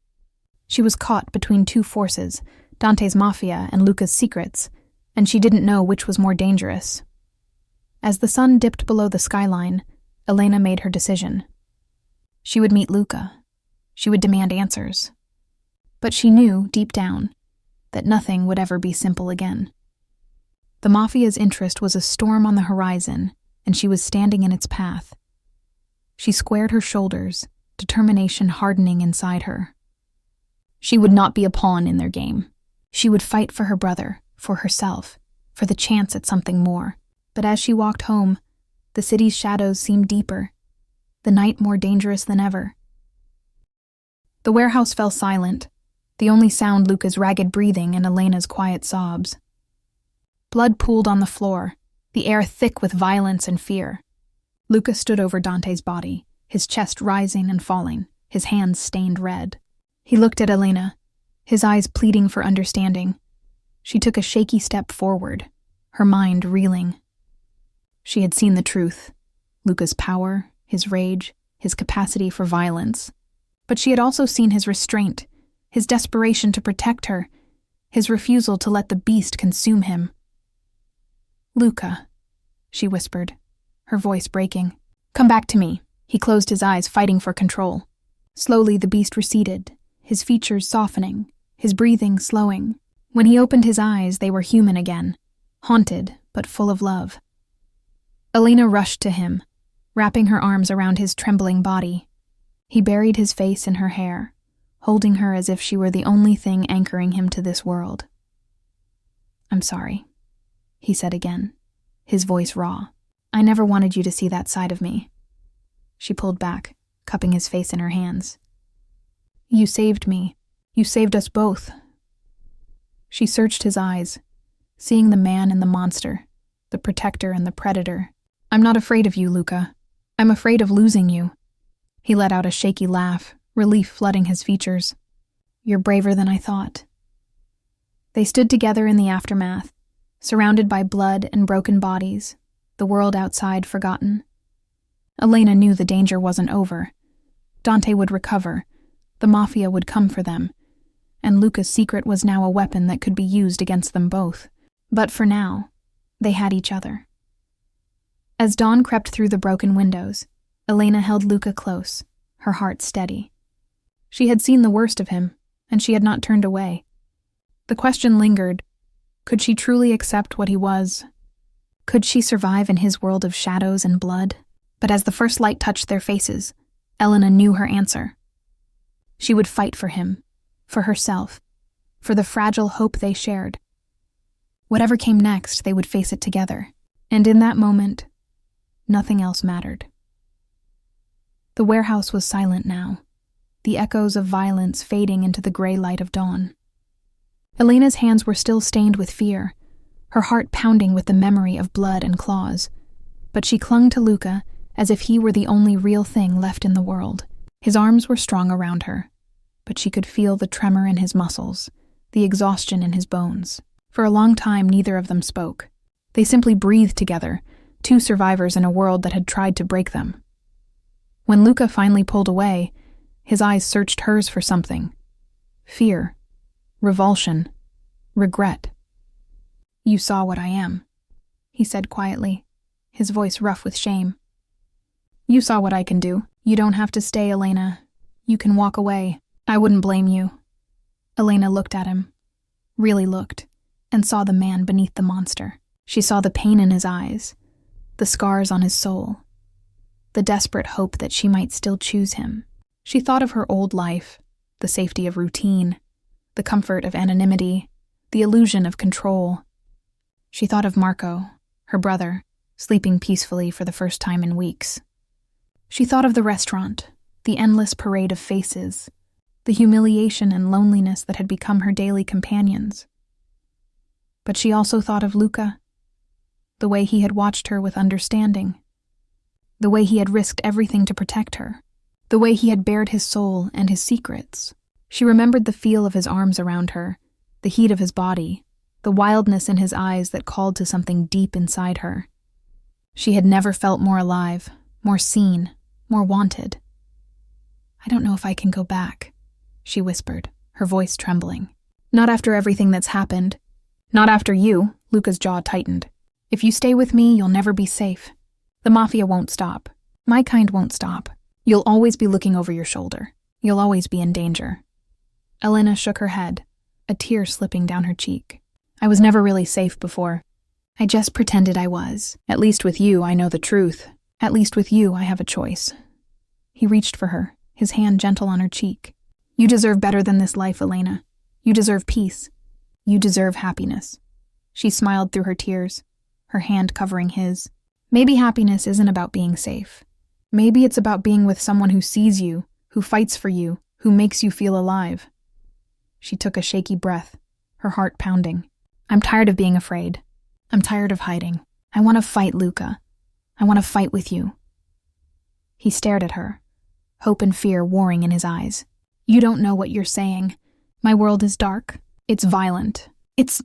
She was caught between two forces, Dante's Mafia and Luca's secrets, and she didn't know which was more dangerous. As the sun dipped below the skyline, Elena made her decision. She would meet Luca. She would demand answers. But she knew, deep down, that nothing would ever be simple again. The Mafia's interest was a storm on the horizon, and she was standing in its path. She squared her shoulders, determination hardening inside her. She would not be a pawn in their game. She would fight for her brother, for herself, for the chance at something more. But as she walked home, the city's shadows seemed deeper, the night more dangerous than ever. The warehouse fell silent, the only sound Luca's ragged breathing and Elena's quiet sobs. Blood pooled on the floor, the air thick with violence and fear. Luca stood over Dante's body, his chest rising and falling, his hands stained red. He looked at Elena, his eyes pleading for understanding. She took a shaky step forward, her mind reeling. She had seen the truth, Luca's power, his rage, his capacity for violence. But she had also seen his restraint, his desperation to protect her, his refusal to let the beast consume him. "Luca," she whispered, her voice breaking. "Come back to me." He closed his eyes, fighting for control. Slowly the beast receded, his features softening, his breathing slowing. When he opened his eyes, they were human again, haunted but full of love. Elena rushed to him, wrapping her arms around his trembling body. He buried his face in her hair, holding her as if she were the only thing anchoring him to this world. "I'm sorry," he said again, his voice raw. "I never wanted you to see that side of me." She pulled back, cupping his face in her hands. "You saved me. You saved us both." She searched his eyes, seeing the man and the monster, the protector and the predator. "I'm not afraid of you, Luca. I'm afraid of losing you." He let out a shaky laugh, relief flooding his features. "You're braver than I thought." They stood together in the aftermath, surrounded by blood and broken bodies, the world outside forgotten. Elena knew the danger wasn't over. Dante would recover, the Mafia would come for them, and Luca's secret was now a weapon that could be used against them both. But for now, they had each other. As dawn crept through the broken windows, Elena held Luca close, her heart steady. She had seen the worst of him, and she had not turned away. The question lingered, could she truly accept what he was? Could she survive in his world of shadows and blood? But as the first light touched their faces, Elena knew her answer. She would fight for him, for herself, for the fragile hope they shared. Whatever came next, they would face it together, and in that moment, nothing else mattered. The warehouse was silent now, the echoes of violence fading into the gray light of dawn. Elena's hands were still stained with fear, her heart pounding with the memory of blood and claws, but she clung to Luca as if he were the only real thing left in the world. His arms were strong around her, but she could feel the tremor in his muscles, the exhaustion in his bones. For a long time, neither of them spoke. They simply breathed together, two survivors in a world that had tried to break them. When Luca finally pulled away, his eyes searched hers for something. Fear, revulsion, regret. "You saw what I am," he said quietly, his voice rough with shame. "You saw what I can do. You don't have to stay, Elena. You can walk away. I wouldn't blame you." Elena looked at him, really looked, and saw the man beneath the monster. She saw the pain in his eyes, the scars on his soul, the desperate hope that she might still choose him. She thought of her old life, the safety of routine, the comfort of anonymity, the illusion of control. She thought of Marco, her brother, sleeping peacefully for the first time in weeks. She thought of the restaurant, the endless parade of faces, the humiliation and loneliness that had become her daily companions. But she also thought of Luca, the way he had watched her with understanding, the way he had risked everything to protect her, the way he had bared his soul and his secrets. She remembered the feel of his arms around her, the heat of his body, the wildness in his eyes that called to something deep inside her. She had never felt more alive, more seen, more wanted. "I don't know if I can go back," she whispered, her voice trembling. "Not after everything that's happened. Not after you." Luca's jaw tightened. "If you stay with me, you'll never be safe. The Mafia won't stop. My kind won't stop. You'll always be looking over your shoulder. You'll always be in danger." Elena shook her head, a tear slipping down her cheek. "I was never really safe before. I just pretended I was. At least with you, I know the truth. At least with you, I have a choice." He reached for her, his hand gentle on her cheek. "You deserve better than this life, Elena. You deserve peace. You deserve happiness." She smiled through her tears, her hand covering his. "Maybe happiness isn't about being safe. Maybe it's about being with someone who sees you, who fights for you, who makes you feel alive." She took a shaky breath, her heart pounding. "I'm tired of being afraid. I'm tired of hiding. I want to fight, Luca. I want to fight with you." He stared at her, hope and fear warring in his eyes. "You don't know what you're saying. My world is dark. It's violent. It's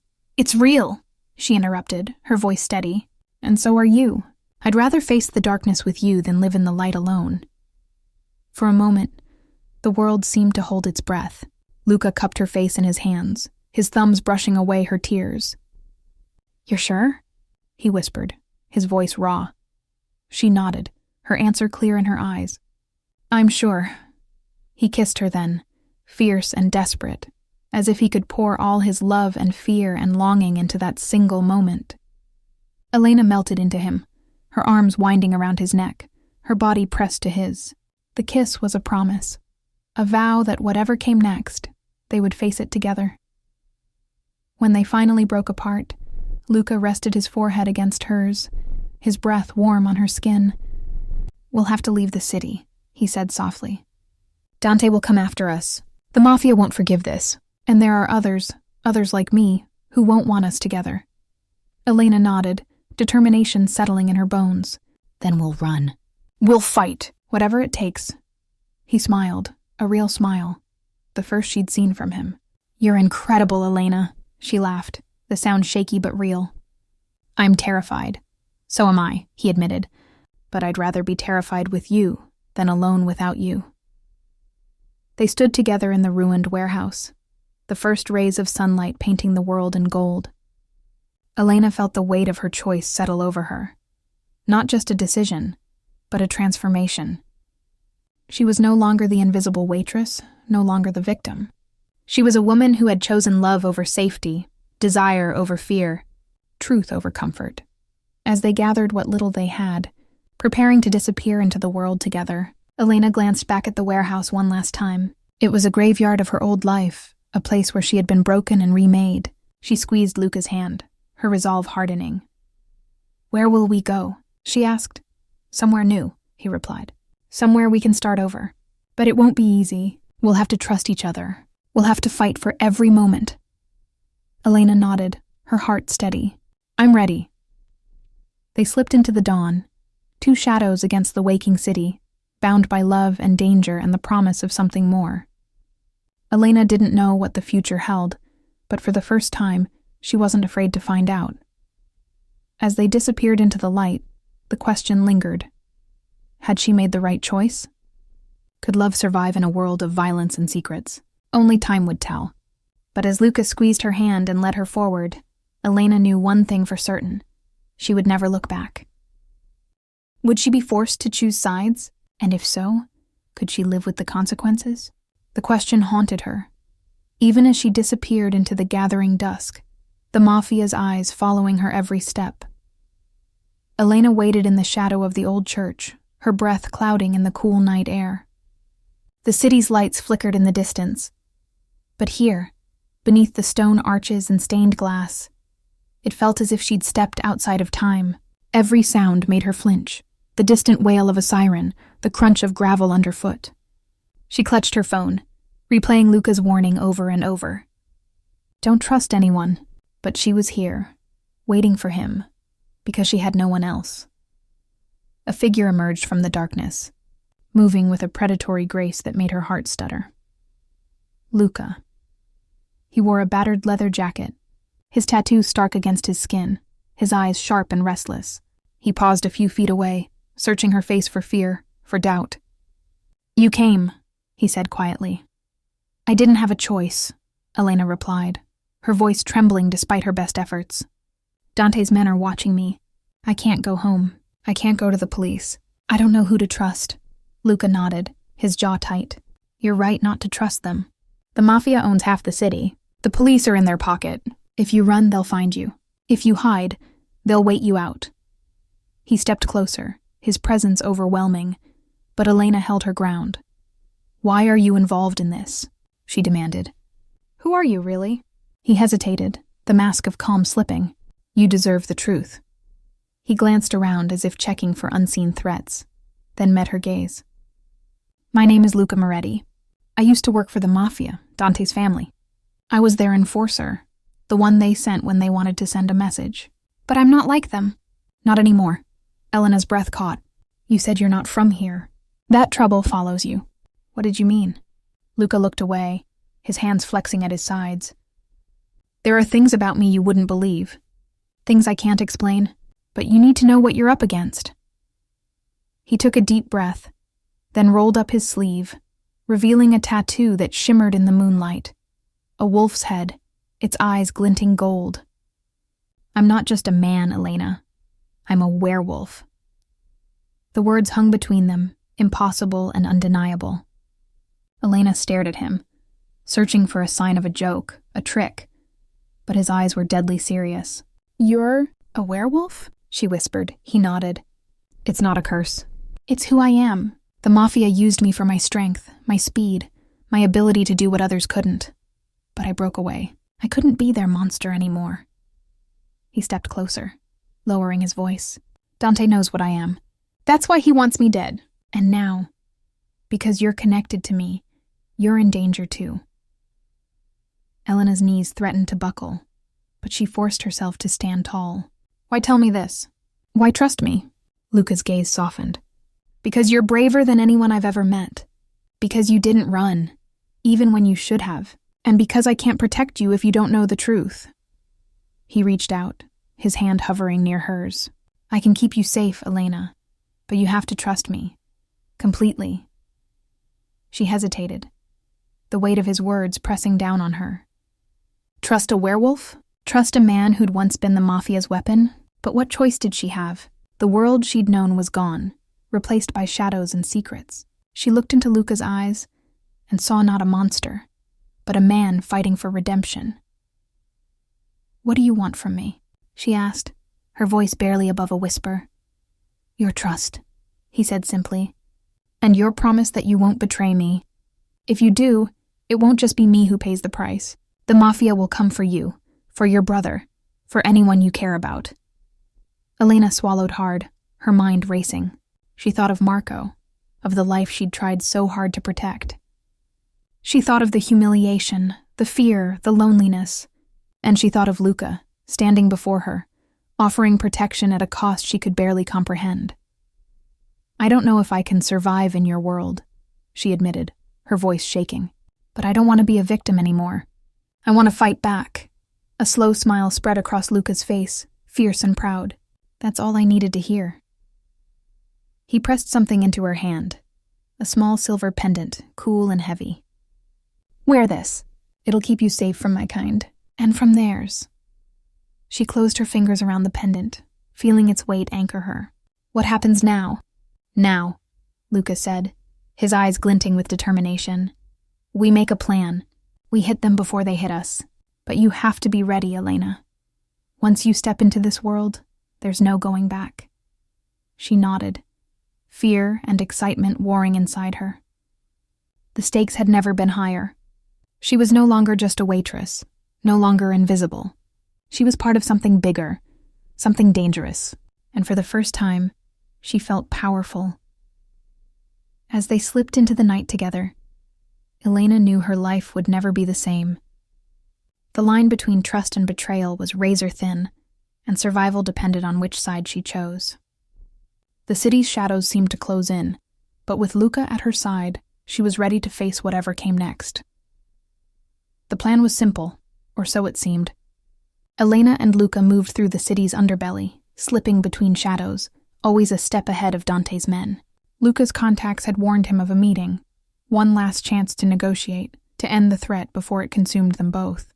real," she interrupted, her voice steady. "And so are you. I'd rather face the darkness with you than live in the light alone." For a moment, the world seemed to hold its breath. Luca cupped her face in his hands, his thumbs brushing away her tears. "You're sure?" he whispered, his voice raw. She nodded, her answer clear in her eyes. "I'm sure." He kissed her then, fierce and desperate, as if he could pour all his love and fear and longing into that single moment. Elena melted into him, her arms winding around his neck, her body pressed to his. The kiss was a promise, a vow that whatever came next, they would face it together. When they finally broke apart, Luca rested his forehead against hers, his breath warm on her skin. "We'll have to leave the city," he said softly. "Dante will come after us. The Mafia won't forgive this, and there are others like me, who won't want us together." Elena nodded, determination settling in her bones. "Then we'll run. We'll fight, whatever it takes." He smiled, a real smile, the first she'd seen from him. "You're incredible, Elena," she laughed, the sound shaky but real. "I'm terrified. So am I," he admitted. "But I'd rather be terrified with you than alone without you." They stood together in the ruined warehouse, the first rays of sunlight painting the world in gold. Elena felt the weight of her choice settle over her. Not just a decision, but a transformation. She was no longer the invisible waitress, no longer the victim. She was a woman who had chosen love over safety, desire over fear, truth over comfort. As they gathered what little they had, preparing to disappear into the world together, Elena glanced back at the warehouse one last time. It was a graveyard of her old life, a place where she had been broken and remade. She squeezed Luca's hand, her resolve hardening. "Where will we go?" she asked. "Somewhere new," he replied. "Somewhere we can start over. But it won't be easy. We'll have to trust each other. We'll have to fight for every moment." Elena nodded, her heart steady. "I'm ready." They slipped into the dawn, two shadows against the waking city, bound by love and danger and the promise of something more. Elena didn't know what the future held, but for the first time, she wasn't afraid to find out. As they disappeared into the light, the question lingered. Had she made the right choice? Could love survive in a world of violence and secrets? Only time would tell. But as Luca squeezed her hand and led her forward, Elena knew one thing for certain. She would never look back. Would she be forced to choose sides? And if so, could she live with the consequences? The question haunted her. Even as she disappeared into the gathering dusk, the Mafia's eyes following her every step. Elena waited in the shadow of the old church, her breath clouding in the cool night air. The city's lights flickered in the distance. But here, beneath the stone arches and stained glass, it felt as if she'd stepped outside of time. Every sound made her flinch. The distant wail of a siren, the crunch of gravel underfoot. She clutched her phone, replaying Luca's warning over and over. Don't trust anyone, but she was here, waiting for him, because she had no one else. A figure emerged from the darkness, moving with a predatory grace that made her heart stutter. Luca. He wore a battered leather jacket, his tattoo stark against his skin, his eyes sharp and restless. He paused a few feet away, searching her face for fear, for doubt. "You came," he said quietly. "I didn't have a choice," Elena replied, her voice trembling despite her best efforts. "Dante's men are watching me. I can't go home. I can't go to the police. I don't know who to trust." Luca nodded, his jaw tight. "You're right not to trust them. The Mafia owns half the city. The police are in their pocket. If you run, they'll find you. If you hide, they'll wait you out." He stepped closer, his presence overwhelming, but Elena held her ground. "Why are you involved in this?" she demanded. "Who are you, really?" He hesitated, the mask of calm slipping. "You deserve the truth." He glanced around as if checking for unseen threats, then met her gaze. "My name is Luca Moretti. I used to work for the Mafia, Dante's family. I was their enforcer, the one they sent when they wanted to send a message. But I'm not like them. Not anymore. Elena's breath caught. You said you're not from here. That trouble follows you. What did you mean? Luca looked away, his hands flexing at his sides. There are things about me you wouldn't believe. Things I can't explain, but you need to know what you're up against. He took a deep breath, then rolled up his sleeve, revealing a tattoo that shimmered in the moonlight. A wolf's head, its eyes glinting gold. I'm not just a man, Elena. I'm a werewolf. The words hung between them, impossible and undeniable. Elena stared at him, searching for a sign of a joke, a trick, but his eyes were deadly serious. You're a werewolf? She whispered. He nodded. It's not a curse. It's who I am. The Mafia used me for my strength, my speed, my ability to do what others couldn't. But I broke away. I couldn't be their monster anymore. He stepped closer, lowering his voice. Dante knows what I am. That's why he wants me dead. And now, because you're connected to me, you're in danger too. Elena's knees threatened to buckle, but she forced herself to stand tall. Why tell me this? Why trust me? Luca's gaze softened. Because you're braver than anyone I've ever met. Because you didn't run, even when you should have. And because I can't protect you if you don't know the truth. He reached out, his hand hovering near hers. I can keep you safe, Elena, but you have to trust me. Completely. She hesitated, the weight of his words pressing down on her. Trust a werewolf? Trust a man who'd once been the Mafia's weapon? But what choice did she have? The world she'd known was gone, replaced by shadows and secrets. She looked into Luca's eyes and saw not a monster, but a man fighting for redemption. What do you want from me? She asked, her voice barely above a whisper. Your trust, he said simply, and your promise that you won't betray me. If you do, it won't just be me who pays the price. The Mafia will come for you, for your brother, for anyone you care about. Elena swallowed hard, her mind racing. She thought of Marco, of the life she'd tried so hard to protect. She thought of the humiliation, the fear, the loneliness, and she thought of Luca, standing before her, offering protection at a cost she could barely comprehend. I don't know if I can survive in your world, she admitted, her voice shaking, but I don't want to be a victim anymore. I want to fight back. A slow smile spread across Luca's face, fierce and proud. That's all I needed to hear. He pressed something into her hand, a small silver pendant, cool and heavy. Wear this. It'll keep you safe from my kind, and from theirs. She closed her fingers around the pendant, feeling its weight anchor her. What happens now? Now, Luca said, his eyes glinting with determination. We make a plan. We hit them before they hit us. But you have to be ready, Elena. Once you step into this world, there's no going back. She nodded, fear and excitement warring inside her. The stakes had never been higher. She was no longer just a waitress, no longer invisible. She was part of something bigger, something dangerous, and for the first time, she felt powerful. As they slipped into the night together, Elena knew her life would never be the same. The line between trust and betrayal was razor thin, and survival depended on which side she chose. The city's shadows seemed to close in, but with Luca at her side, she was ready to face whatever came next. The plan was simple, or so it seemed. Elena and Luca moved through the city's underbelly, slipping between shadows, always a step ahead of Dante's men. Luca's contacts had warned him of a meeting, one last chance to negotiate, to end the threat before it consumed them both.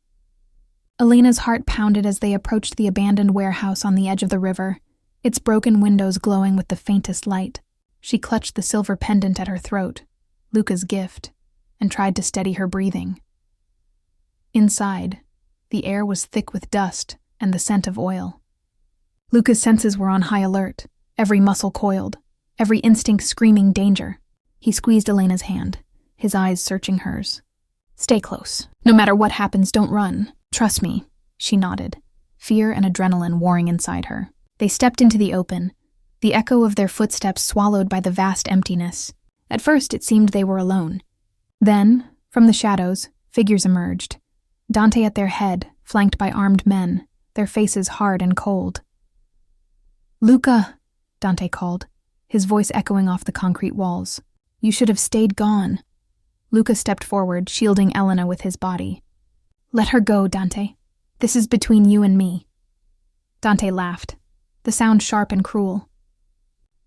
Elena's heart pounded as they approached the abandoned warehouse on the edge of the river, its broken windows glowing with the faintest light. She clutched the silver pendant at her throat, Luca's gift, and tried to steady her breathing. Inside, the air was thick with dust and the scent of oil. Luca's senses were on high alert, every muscle coiled, every instinct screaming danger. He squeezed Elena's hand, his eyes searching hers. Stay close. No matter what happens, don't run. Trust me, she nodded, fear and adrenaline warring inside her. They stepped into the open, the echo of their footsteps swallowed by the vast emptiness. At first, it seemed they were alone. Then, from the shadows, figures emerged. Dante at their head, flanked by armed men, their faces hard and cold. Luca, Dante called, his voice echoing off the concrete walls. You should have stayed gone. Luca stepped forward, shielding Elena with his body. Let her go, Dante. This is between you and me. Dante laughed, the sound sharp and cruel.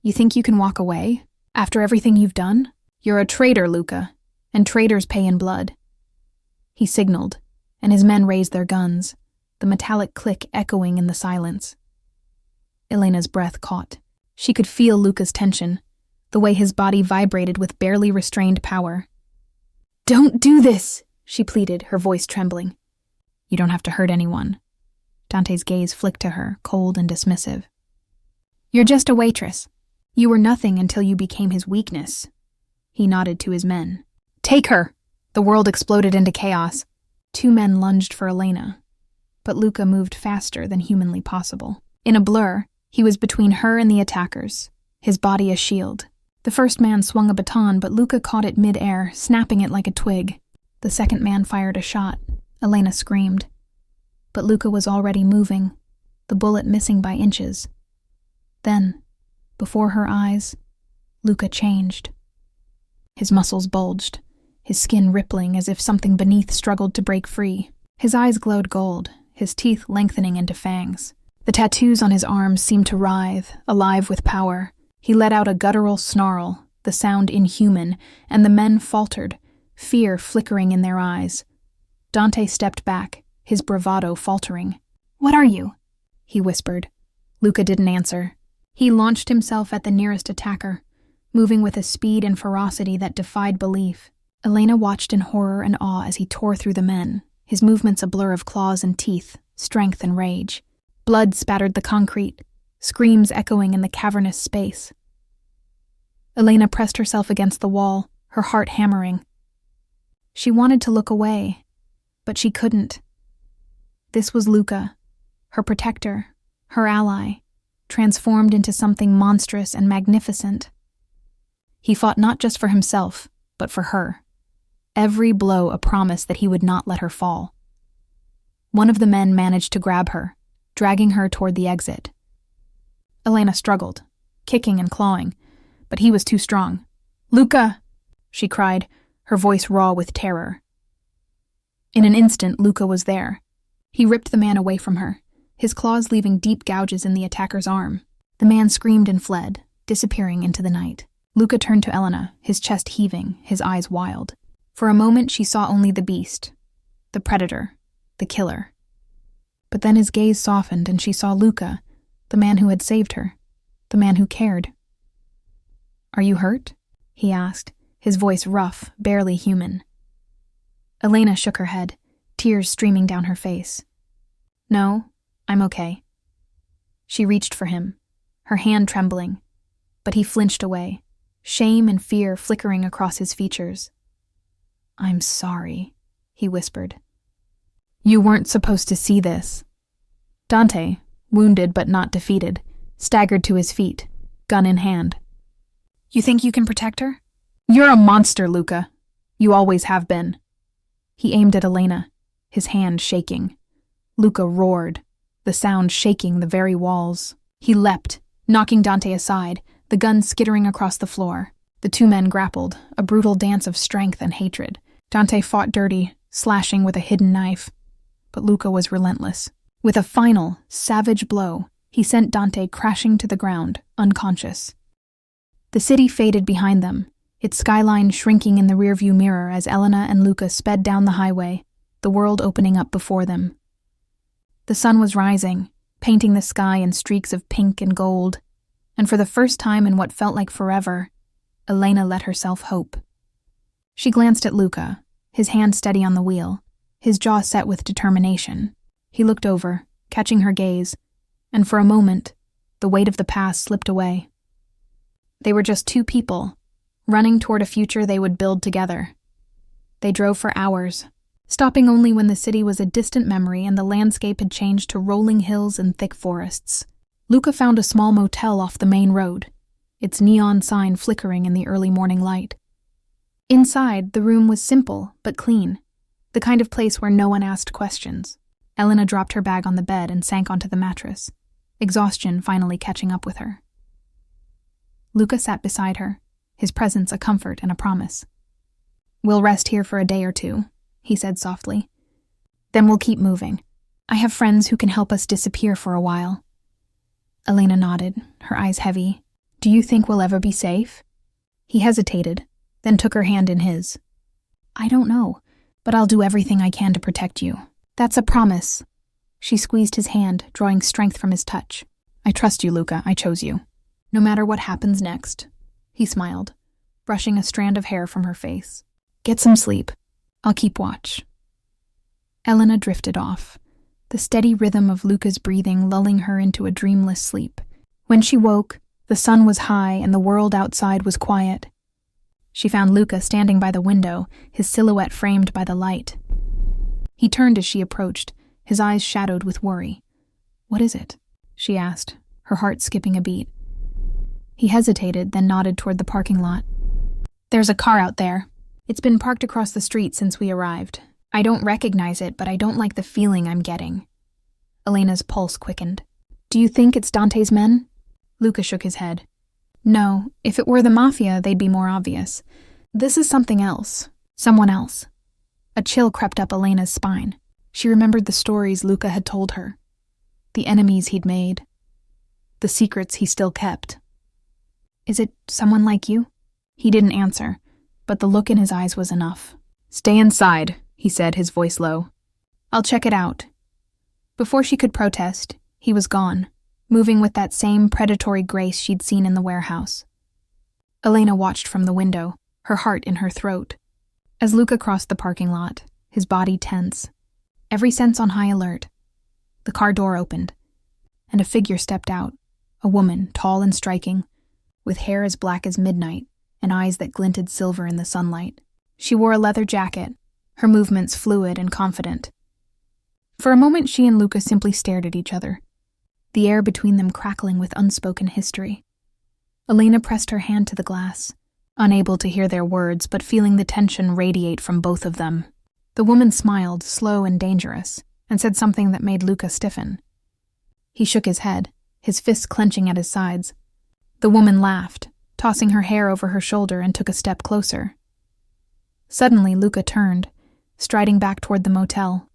You think you can walk away? After everything you've done? You're a traitor, Luca, and traitors pay in blood. He signaled, and his men raised their guns, the metallic click echoing in the silence. Elena's breath caught. She could feel Luca's tension, the way his body vibrated with barely restrained power. Don't do this, she pleaded, her voice trembling. You don't have to hurt anyone. Dante's gaze flicked to her, cold and dismissive. You're just a waitress. You were nothing until you became his weakness. He nodded to his men. Take her! The world exploded into chaos. 2 men lunged for Elena, but Luca moved faster than humanly possible. In a blur, he was between her and the attackers, his body a shield. The first man swung a baton, but Luca caught it mid-air, snapping it like a twig. The second man fired a shot. Elena screamed. But Luca was already moving, the bullet missing by inches. Then, before her eyes, Luca changed. His muscles bulged, his skin rippling as if something beneath struggled to break free. His eyes glowed gold, his teeth lengthening into fangs. The tattoos on his arms seemed to writhe, alive with power. He let out a guttural snarl, the sound inhuman, and the men faltered, fear flickering in their eyes. Dante stepped back, his bravado faltering. What are you? He whispered. Luca didn't answer. He launched himself at the nearest attacker, moving with a speed and ferocity that defied belief. Elena watched in horror and awe as he tore through the men, his movements a blur of claws and teeth, strength and rage. Blood spattered the concrete, screams echoing in the cavernous space. Elena pressed herself against the wall, her heart hammering. She wanted to look away, but she couldn't. This was Luca, her protector, her ally, transformed into something monstrous and magnificent. He fought not just for himself, but for her. Every blow a promise that he would not let her fall. One of the men managed to grab her, dragging her toward the exit. Elena struggled, kicking and clawing, but he was too strong. Luca! She cried, her voice raw with terror. In an instant, Luca was there. He ripped the man away from her, his claws leaving deep gouges in the attacker's arm. The man screamed and fled, disappearing into the night. Luca turned to Elena, his chest heaving, his eyes wild. For a moment, she saw only the beast, the predator, the killer. But then his gaze softened and she saw Luca, the man who had saved her, the man who cared. Are you hurt? He asked, his voice rough, barely human. Elena shook her head, tears streaming down her face. No, I'm okay. She reached for him, her hand trembling, but he flinched away, shame and fear flickering across his features. I'm sorry, he whispered. You weren't supposed to see this. Dante, wounded but not defeated, staggered to his feet, gun in hand. You think you can protect her? You're a monster, Luca. You always have been. He aimed at Elena, his hand shaking. Luca roared, the sound shaking the very walls. He leapt, knocking Dante aside, the gun skittering across the floor. The 2 men grappled, a brutal dance of strength and hatred. Dante fought dirty, slashing with a hidden knife. But Luca was relentless. With a final, savage blow, he sent Dante crashing to the ground, unconscious. The city faded behind them, its skyline shrinking in the rearview mirror as Elena and Luca sped down the highway, the world opening up before them. The sun was rising, painting the sky in streaks of pink and gold, and for the first time in what felt like forever, Elena let herself hope. She glanced at Luca, his hand steady on the wheel, his jaw set with determination. He looked over, catching her gaze, and for a moment, the weight of the past slipped away. They were just 2 people, running toward a future they would build together. They drove for hours, stopping only when the city was a distant memory and the landscape had changed to rolling hills and thick forests. Luca found a small motel off the main road, its neon sign flickering in the early morning light. Inside, the room was simple but clean, the kind of place where no one asked questions. Elena dropped her bag on the bed and sank onto the mattress. exhaustion finally catching up with her. Luca sat beside her, his presence a comfort and a promise. "We'll rest here for a day or two," he said softly. "Then we'll keep moving. I have friends who can help us disappear for a while." Elena nodded, her eyes heavy. "Do you think we'll ever be safe?" He hesitated, then took her hand in his. "I don't know, but I'll do everything I can to protect you. That's a promise." She squeezed his hand, drawing strength from his touch. "I trust you, Luca. I chose you. No matter what happens next." He smiled, brushing a strand of hair from her face. "Get some sleep. I'll keep watch." Elena drifted off, the steady rhythm of Luca's breathing lulling her into a dreamless sleep. When she woke, the sun was high and the world outside was quiet. She found Luca standing by the window, his silhouette framed by the light. He turned as she approached, his eyes shadowed with worry. "What is it?" she asked, her heart skipping a beat. He hesitated, then nodded toward the parking lot. "There's a car out there. It's been parked across the street since we arrived. I don't recognize it, but I don't like the feeling I'm getting." Elena's pulse quickened. "Do you think it's Dante's men?" Luca shook his head. "No, if it were the Mafia, they'd be more obvious. This is something else. Someone else." A chill crept up Elena's spine. She remembered the stories Luca had told her. The enemies he'd made. The secrets he still kept. "Is it someone like you?" He didn't answer, but the look in his eyes was enough. "Stay inside," he said, his voice low. "I'll check it out." Before she could protest, he was gone, moving with that same predatory grace she'd seen in the warehouse. Elena watched from the window, her heart in her throat. As Luca crossed the parking lot, his body tense, every sense on high alert, the car door opened, and a figure stepped out, a woman, tall and striking, with hair as black as midnight and eyes that glinted silver in the sunlight. She wore a leather jacket, her movements fluid and confident. For a moment she and Luca simply stared at each other, the air between them crackling with unspoken history. Elena pressed her hand to the glass, unable to hear their words but feeling the tension radiate from both of them. The woman smiled, slow and dangerous, and said something that made Luca stiffen. He shook his head, his fists clenching at his sides. The woman laughed, tossing her hair over her shoulder, and took a step closer. Suddenly, Luca turned, striding back toward the motel.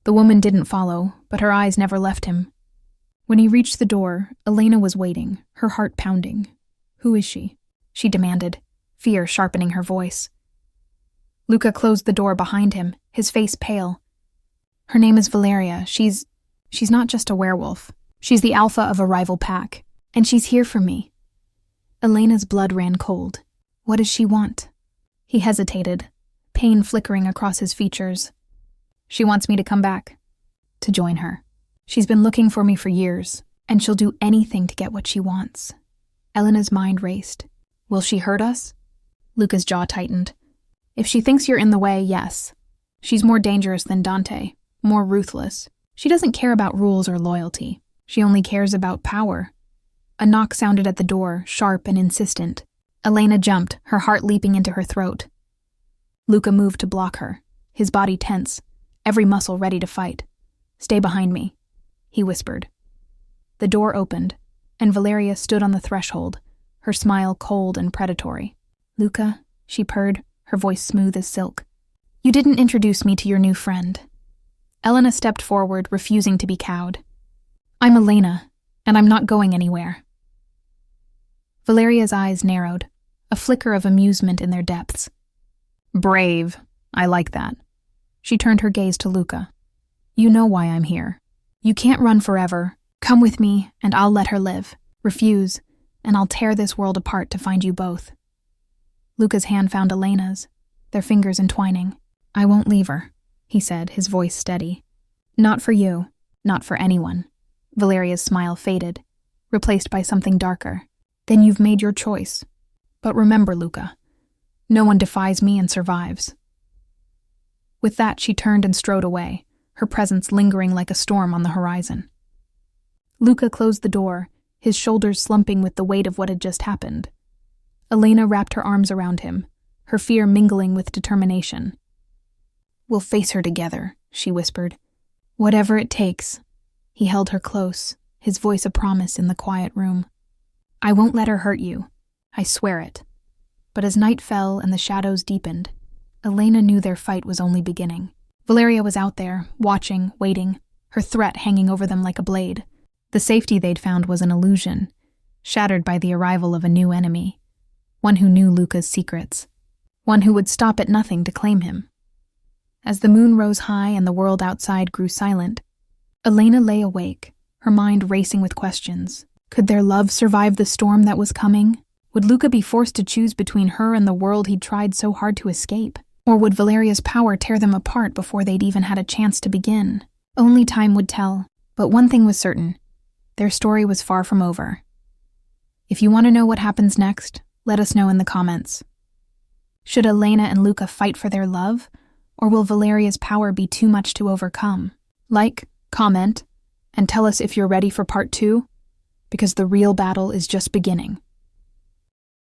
The woman didn't follow, but her eyes never left him. When he reached the door, Elena was waiting, her heart pounding. "Who is she?" she demanded, fear sharpening her voice. Luca closed the door behind him, his face pale. "Her name is Valeria. She's not just a werewolf. She's the alpha of a rival pack, and she's here for me." Elena's blood ran cold. What does she want? He hesitated, pain flickering across his features. "She wants me to come back, to join her. She's been looking for me for years, and she'll do anything to get what she wants." Elena's mind raced. "Will she hurt us?" Luca's jaw tightened. "If she thinks you're in the way, yes. She's more dangerous than Dante, more ruthless. She doesn't care about rules or loyalty. She only cares about power." A knock sounded at the door, sharp and insistent. Elena jumped, her heart leaping into her throat. Luca moved to block her, his body tense, every muscle ready to fight. "Stay behind me," he whispered. The door opened, and Valeria stood on the threshold, her smile cold and predatory. "Luca," she purred, her voice smooth as silk. "You didn't introduce me to your new friend." Elena stepped forward, refusing to be cowed. "I'm Elena, and I'm not going anywhere." Valeria's eyes narrowed, a flicker of amusement in their depths. "Brave. I like that." She turned her gaze to Luca. "You know why I'm here. You can't run forever. Come with me, and I'll let her live. Refuse, and I'll tear this world apart to find you both." Luca's hand found Elena's, their fingers entwining. "I won't leave her," he said, his voice steady. "Not for you, not for anyone." Valeria's smile faded, replaced by something darker. "Then you've made your choice. But remember, Luca, no one defies me and survives." With that, she turned and strode away, her presence lingering like a storm on the horizon. Luca closed the door, his shoulders slumping with the weight of what had just happened. Elena wrapped her arms around him, her fear mingling with determination. "We'll face her together," she whispered. "Whatever it takes." He held her close, his voice a promise in the quiet room. "I won't let her hurt you. I swear it." But as night fell and the shadows deepened, Elena knew their fight was only beginning. Valeria was out there, watching, waiting, her threat hanging over them like a blade. The safety they'd found was an illusion, shattered by the arrival of a new enemy, one who knew Luca's secrets, one who would stop at nothing to claim him. As the moon rose high and the world outside grew silent, Elena lay awake, her mind racing with questions. Could their love survive the storm that was coming? Would Luca be forced to choose between her and the world he'd tried so hard to escape? Or would Valeria's power tear them apart before they'd even had a chance to begin? Only time would tell, but one thing was certain: their story was far from over. If you want to know what happens next, let us know in the comments. Should Elena and Luca fight for their love, or will Valeria's power be too much to overcome? Like, comment, and tell us if you're ready for part 2, because the real battle is just beginning.